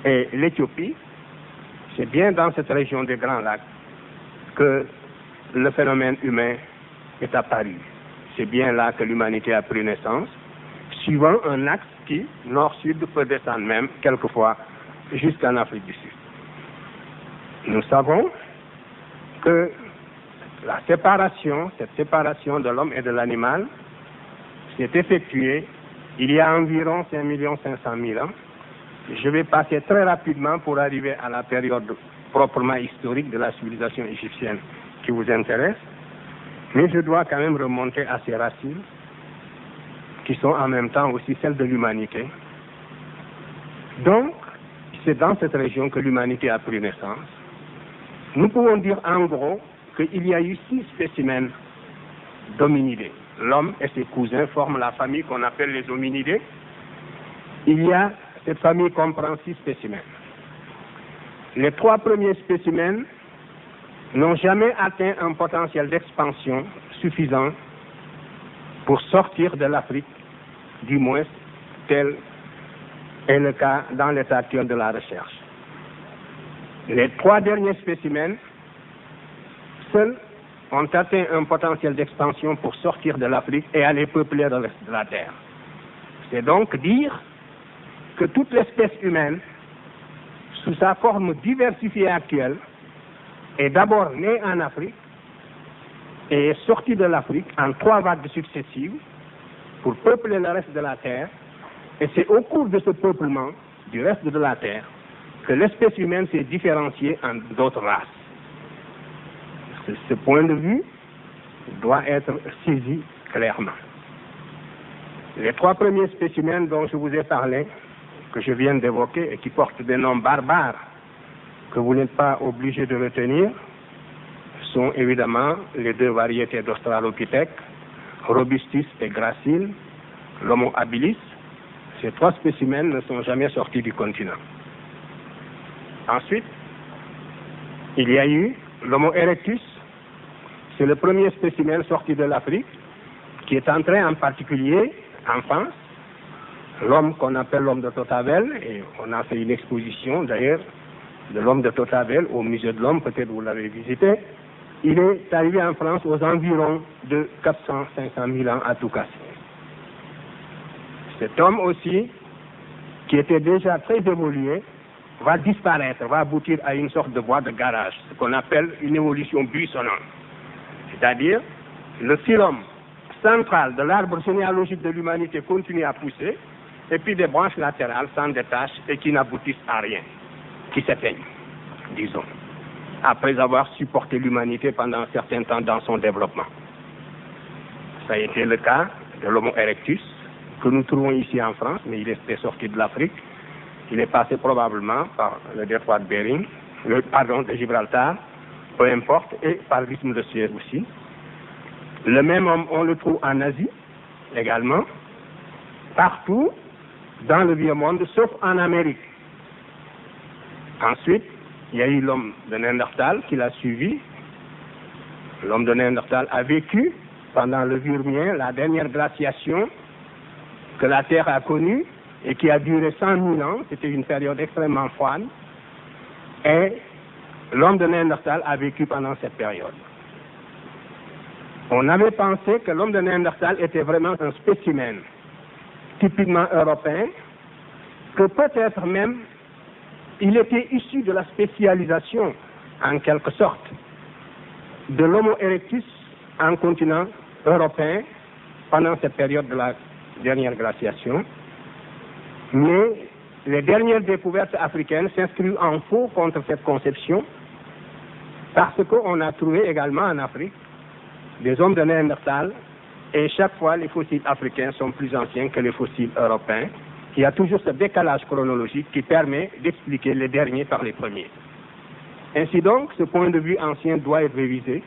et l'Éthiopie, c'est bien dans cette région des Grands Lacs que le phénomène humain est apparu. C'est bien là que l'humanité a pris naissance, suivant un axe qui, nord-sud, peut descendre même quelquefois jusqu'en Afrique du Sud. Nous savons que cette séparation de l'homme et de l'animal, s'est effectuée il y a environ 5 500 000 ans. Je vais passer très rapidement pour arriver à la période proprement historique de la civilisation égyptienne qui vous intéresse, mais je dois quand même remonter à ses racines, qui sont en même temps aussi celles de l'humanité. Donc, c'est dans cette région que l'humanité a pris naissance. Nous pouvons dire en gros qu'il y a eu 6 spécimens d'hominidés. L'homme et ses cousins forment la famille qu'on appelle les hominidés. Cette famille comprend 6 spécimens. Les 3 premiers spécimens n'ont jamais atteint un potentiel d'expansion suffisant pour sortir de l'Afrique, du moins tel est le cas dans l'état actuel de la recherche. Les 3 derniers spécimens seuls ont atteint un potentiel d'expansion pour sortir de l'Afrique et aller peupler le reste de la Terre. C'est donc dire que toute l'espèce humaine, sous sa forme diversifiée actuelle, est d'abord née en Afrique et est sortie de l'Afrique en 3 vagues successives pour peupler le reste de la Terre. Et c'est au cours de ce peuplement du reste de la Terre que l'espèce humaine s'est différenciée en d'autres races. Ce point de vue doit être saisi clairement. Les 3 premiers spécimens dont je vous ai parlé, que je viens d'évoquer et qui portent des noms barbares que vous n'êtes pas obligé de retenir, sont évidemment les 2 variétés d'Australopithèque, Robustus et Gracile, l'Homo habilis. Ces 3 spécimens ne sont jamais sortis du continent. Ensuite, il y a eu l'Homo erectus, c'est le premier spécimen sorti de l'Afrique, qui est entré en particulier en France. L'homme qu'on appelle l'homme de Totavel, et on a fait une exposition d'ailleurs de l'homme de Totavel au musée de l'homme, peut-être vous l'avez visité. Il est arrivé en France aux environs de 400-500 000 ans à tout casser. Cet homme aussi, qui était déjà très évolué, va disparaître, va aboutir à une sorte de voie de garage, ce qu'on appelle une évolution buissonnante. C'est-à-dire, le phylum central de l'arbre généalogique de l'humanité continue à pousser, et puis des branches latérales s'en détachent et qui n'aboutissent à rien, qui s'éteignent, disons, après avoir supporté l'humanité pendant un certain temps dans son développement. Ça a été le cas de l'Homo erectus, que nous trouvons ici en France, mais il était sorti de l'Afrique. Il est passé probablement par le détroit de Bering, de Gibraltar, peu importe, et par l'isthme de Suez aussi. Le même homme, on le trouve en Asie également, partout dans le vieux monde, sauf en Amérique. Ensuite, il y a eu l'homme de Néandertal qui l'a suivi. L'homme de Néandertal a vécu pendant le Vurmien, la dernière glaciation que la Terre a connue et qui a duré 100 000 ans. C'était une période extrêmement froide. Et l'homme de Néandertal a vécu pendant cette période. On avait pensé que l'homme de Néandertal était vraiment un spécimen typiquement européen, que peut-être même il était issu de la spécialisation, en quelque sorte, de l'Homo erectus en continent européen pendant cette période de la dernière glaciation. Mais les dernières découvertes africaines s'inscrivent en faux contre cette conception, parce qu'on a trouvé également en Afrique des hommes de Néandertal, et chaque fois les fossiles africains sont plus anciens que les fossiles européens. Il y a toujours ce décalage chronologique qui permet d'expliquer les derniers par les premiers. Ainsi donc, ce point de vue ancien doit être révisé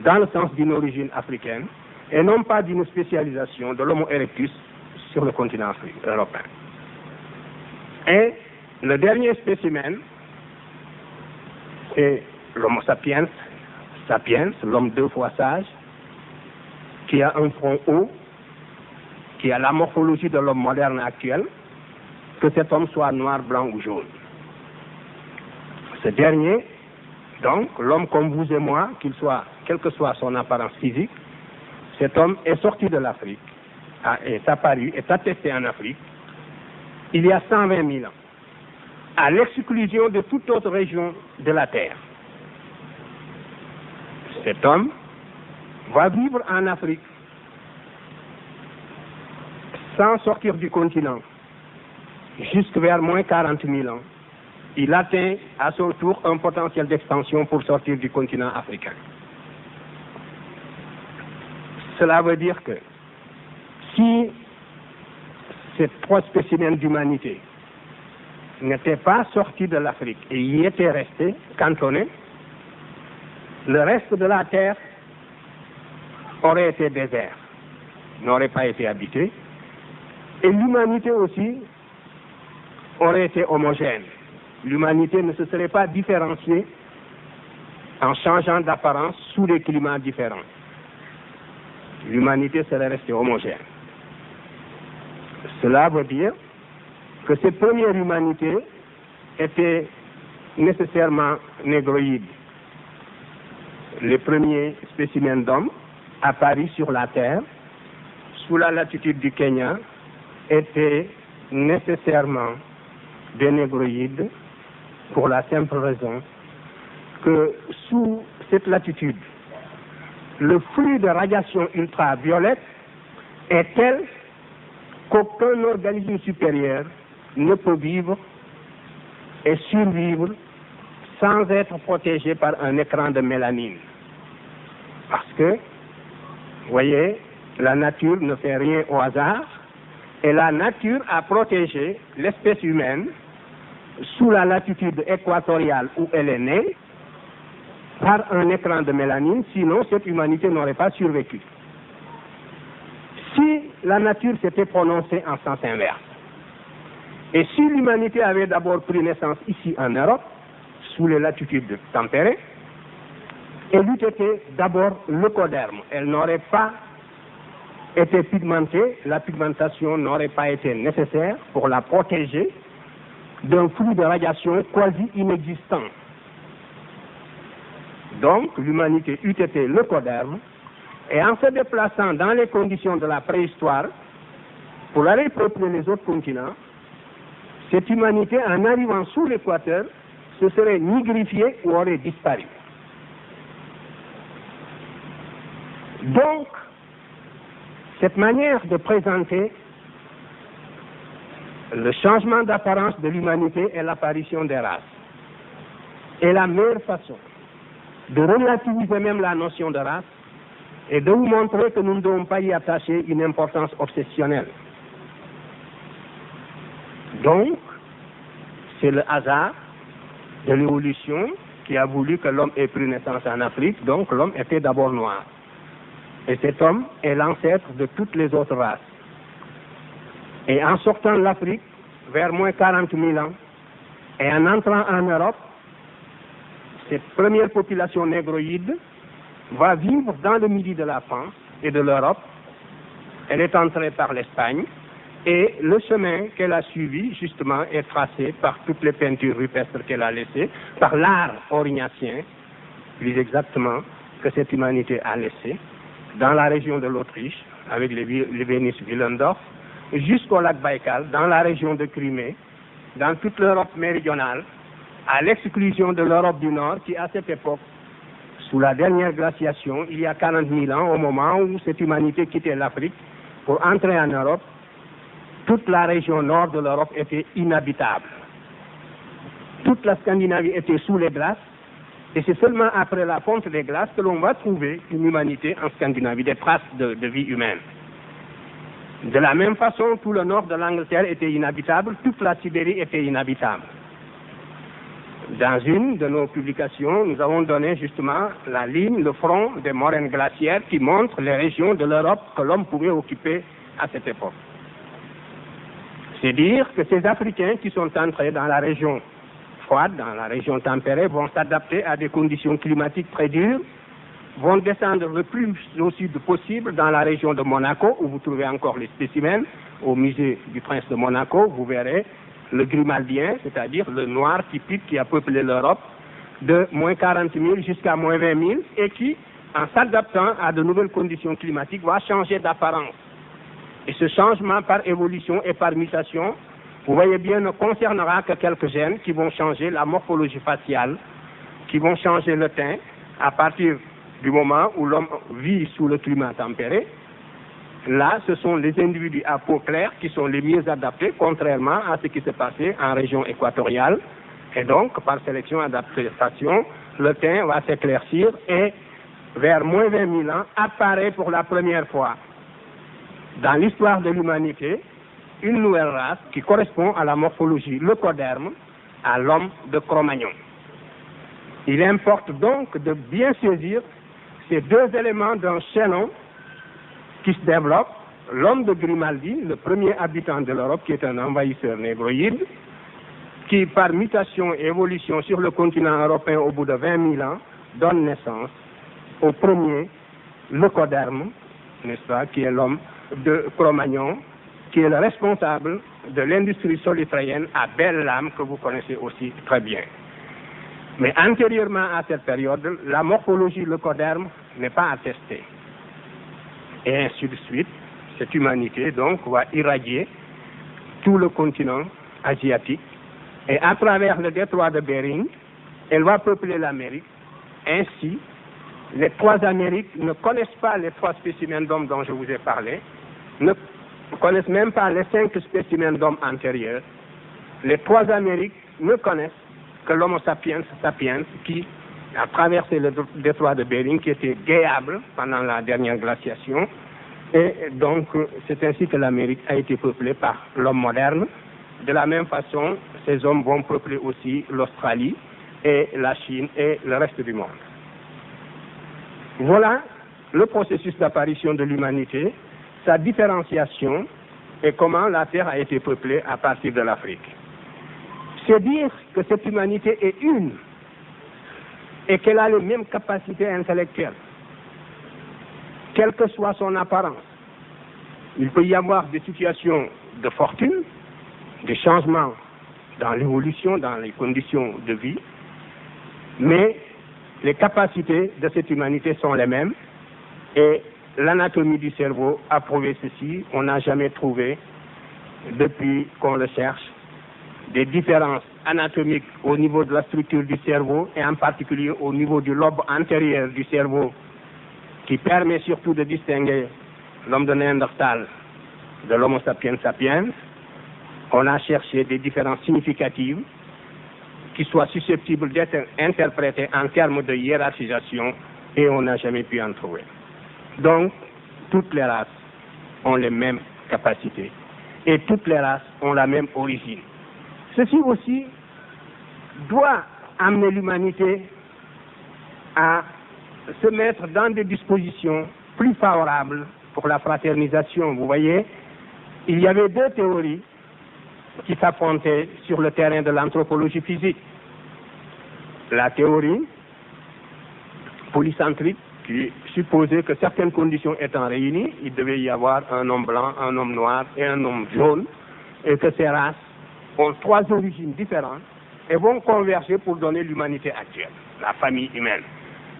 dans le sens d'une origine africaine et non pas d'une spécialisation de l'Homo erectus sur le continent européen. Et le dernier spécimen, c'est l'Homo sapiens, l'homme 2 fois sage, qui a un front haut, qui a la morphologie de l'homme moderne actuel, que cet homme soit noir, blanc ou jaune. Ce dernier, donc, l'homme comme vous et moi, quelle que soit son apparence physique, cet homme est sorti de l'Afrique, est apparu, est attesté en Afrique, il y a 120 000 ans, à l'exclusion de toute autre région de la Terre. Cet homme va vivre en Afrique sans sortir du continent jusque vers moins 40 000 ans. Il atteint à son tour un potentiel d'expansion pour sortir du continent africain. Cela veut dire que si ces 3 spécimens d'humanité n'étaient pas sortis de l'Afrique et y étaient restés cantonnés, le reste de la Terre aurait été désert, n'aurait pas été habité, et l'humanité aussi aurait été homogène. L'humanité ne se serait pas différenciée en changeant d'apparence sous des climats différents. L'humanité serait restée homogène. Cela veut dire que cette première humanité était nécessairement négroïde. Les premiers spécimens d'hommes apparus sur la Terre, sous la latitude du Kenya, étaient nécessairement des négroïdes pour la simple raison que sous cette latitude, le flux de radiation ultraviolette est tel qu'aucun organisme supérieur ne peut vivre et survivre sans être protégé par un écran de mélanine. Parce que, vous voyez, la nature ne fait rien au hasard, et la nature a protégé l'espèce humaine sous la latitude équatoriale où elle est née par un écran de mélanine, sinon cette humanité n'aurait pas survécu. Si la nature s'était prononcée en sens inverse, et si l'humanité avait d'abord pris naissance ici en Europe, sous les latitudes tempérées, elle eût été d'abord leucoderme. Elle n'aurait pas été pigmentée, la pigmentation n'aurait pas été nécessaire pour la protéger d'un flux de radiation quasi inexistant. Donc, l'humanité eût été leucoderme, et en se déplaçant dans les conditions de la préhistoire, pour aller peupler les autres continents, cette humanité, en arrivant sous l'équateur, se serait nigrifiée ou aurait disparu. Donc, cette manière de présenter le changement d'apparence de l'humanité et l'apparition des races est la meilleure façon de relativiser même la notion de race et de vous montrer que nous ne devons pas y attacher une importance obsessionnelle. Donc, c'est le hasard de l'évolution qui a voulu que l'homme ait pris naissance en Afrique, donc l'homme était d'abord noir. Et cet homme est l'ancêtre de toutes les autres races. Et en sortant de l'Afrique, vers moins 40 000 ans, et en entrant en Europe, cette première population négroïde va vivre dans le midi de la France et de l'Europe. Elle est entrée par l'Espagne, et le chemin qu'elle a suivi, justement, est tracé par toutes les peintures rupestres qu'elle a laissées, par l'art aurignacien, plus exactement, que cette humanité a laissé, dans la région de l'Autriche, avec les Vénus Willendorf, jusqu'au lac Baïkal, dans la région de Crimée, dans toute l'Europe méridionale, à l'exclusion de l'Europe du Nord, qui à cette époque, sous la dernière glaciation, il y a 40 000 ans, au moment où cette humanité quittait l'Afrique pour entrer en Europe, toute la région nord de l'Europe était inhabitable. Toute la Scandinavie était sous les glaces, et c'est seulement après la fonte des glaces que l'on va trouver une humanité en Scandinavie, des traces de vie humaine. De la même façon, tout le nord de l'Angleterre était inhabitable, toute la Sibérie était inhabitable. Dans une de nos publications, nous avons donné justement la ligne, le front des moraines glaciaires qui montre les régions de l'Europe que l'homme pouvait occuper à cette époque. C'est dire que ces Africains qui sont entrés dans la région froide, dans la région tempérée, vont s'adapter à des conditions climatiques très dures, vont descendre le plus au sud possible dans la région de Monaco, où vous trouvez encore les spécimens, au musée du Prince de Monaco, vous verrez le grimaldien, c'est-à-dire le noir typique qui a peuplé l'Europe, de moins 40 000 jusqu'à moins 20 000, et qui, en s'adaptant à de nouvelles conditions climatiques, va changer d'apparence. Et ce changement par évolution et par mutation, vous voyez bien, ne concernera que quelques gènes qui vont changer la morphologie faciale, qui vont changer le teint à partir du moment où l'homme vit sous le climat tempéré. Là, ce sont les individus à peau claire qui sont les mieux adaptés, contrairement à ce qui s'est passé en région équatoriale. Et donc, par sélection adaptation, le teint va s'éclaircir et, vers moins 20 000 ans, apparaît pour la première fois dans l'histoire de l'humanité une nouvelle race qui correspond à la morphologie leucoderme, à l'homme de Cro-Magnon. Il importe donc de bien saisir ces deux éléments d'un chaînon qui se développe, l'homme de Grimaldi, le premier habitant de l'Europe, qui est un envahisseur négroïde, qui par mutation et évolution sur le continent européen au bout de 20 000 ans, donne naissance au premier leucoderme, n'est-ce pas, qui est l'homme de Cro-Magnon, qui est le responsable de l'industrie solitréenne à belle lame que vous connaissez aussi très bien. Mais antérieurement à cette période, la morphologie leucoderme n'est pas attestée. Et ainsi de suite, cette humanité donc va irradier tout le continent asiatique et à travers le détroit de Bering, elle va peupler l'Amérique. Ainsi, les trois Amériques ne connaissent pas les trois spécimens d'hommes dont je vous ai parlé, ne connaissent même pas les 5 spécimens d'hommes antérieurs. Les trois Amériques ne connaissent que l'Homo sapiens sapiens qui a traversé le détroit de Bering, qui était guéable pendant la dernière glaciation. Et donc, c'est ainsi que l'Amérique a été peuplée par l'homme moderne. De la même façon, ces hommes vont peupler aussi l'Australie et la Chine et le reste du monde. Voilà le processus d'apparition de l'humanité, sa différenciation et comment la Terre a été peuplée à partir de l'Afrique. C'est dire que cette humanité est une et qu'elle a les mêmes capacités intellectuelles, quelle que soit son apparence. Il peut y avoir des situations de fortune, des changements dans l'évolution, dans les conditions de vie, mais les capacités de cette humanité sont les mêmes et l'anatomie du cerveau a prouvé ceci. On n'a jamais trouvé, depuis qu'on le cherche, des différences anatomiques au niveau de la structure du cerveau et en particulier au niveau du lobe antérieur du cerveau qui permet surtout de distinguer l'homme de Néandertal de l'Homo sapiens sapiens. On a cherché des différences significatives qui soient susceptibles d'être interprétées en termes de hiérarchisation et on n'a jamais pu en trouver. Donc, toutes les races ont les mêmes capacités et toutes les races ont la même origine. Ceci aussi doit amener l'humanité à se mettre dans des dispositions plus favorables pour la fraternisation. Vous voyez, il y avait deux théories qui s'affrontaient sur le terrain de l'anthropologie physique. La théorie polycentrique qui supposait que certaines conditions étant réunies, il devait y avoir un homme blanc, un homme noir et un homme jaune, et que ces races ont trois origines différentes et vont converger pour donner l'humanité actuelle, la famille humaine.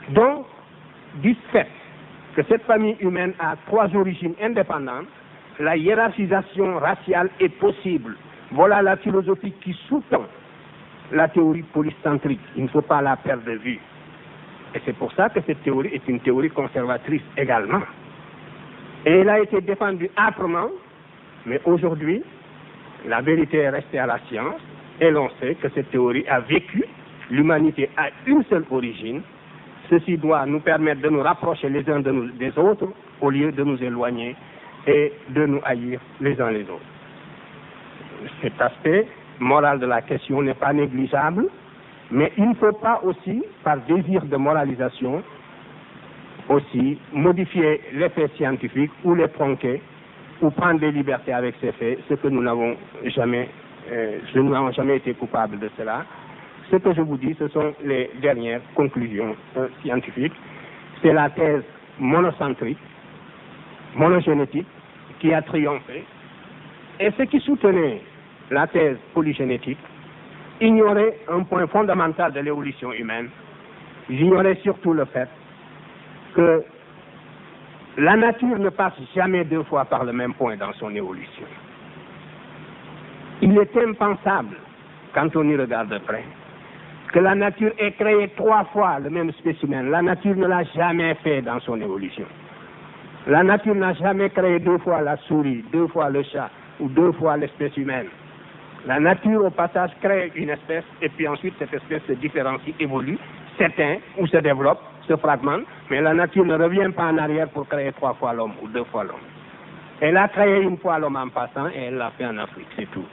Donc, du fait que cette famille humaine a trois origines indépendantes, la hiérarchisation raciale est possible. Voilà la philosophie qui sous-tend la théorie polycentrique. Il ne faut pas la perdre de vue. Et c'est pour ça que cette théorie est une théorie conservatrice également. Et elle a été défendue âprement, mais aujourd'hui, la vérité est restée à la science, et l'on sait que cette théorie a vécu. L'humanité a une seule origine. Ceci doit nous permettre de nous rapprocher les uns des autres, au lieu de nous éloigner et de nous haïr les uns les autres. Cet aspect moral de la question n'est pas négligeable, mais il ne faut pas aussi, par désir de moralisation, aussi modifier les faits scientifiques ou les tronquer ou prendre des libertés avec ces faits, ce que nous n'avons jamais, je n'avons jamais été coupable de cela. Ce que je vous dis, ce sont les dernières conclusions scientifiques. C'est la thèse monocentrique, monogénétique, qui a triomphé. Et ceux qui soutenaient la thèse polygénétique ignoraient un point fondamental de l'évolution humaine. Ils ignoraient surtout le fait que la nature ne passe jamais deux fois par le même point dans son évolution. Il est impensable, quand on y regarde de près, que la nature ait créé trois fois le même spécimen. La nature ne l'a jamais fait dans son évolution. La nature n'a jamais créé deux fois la souris, deux fois le chat ou deux fois l'espèce humaine. La nature, au passage, crée une espèce et puis ensuite cette espèce se différencie, évolue, s'éteint ou se développe, se fragmente, mais la nature ne revient pas en arrière pour créer trois fois l'homme ou deux fois l'homme. Elle a créé une fois l'homme en passant et elle l'a fait en Afrique, c'est tout.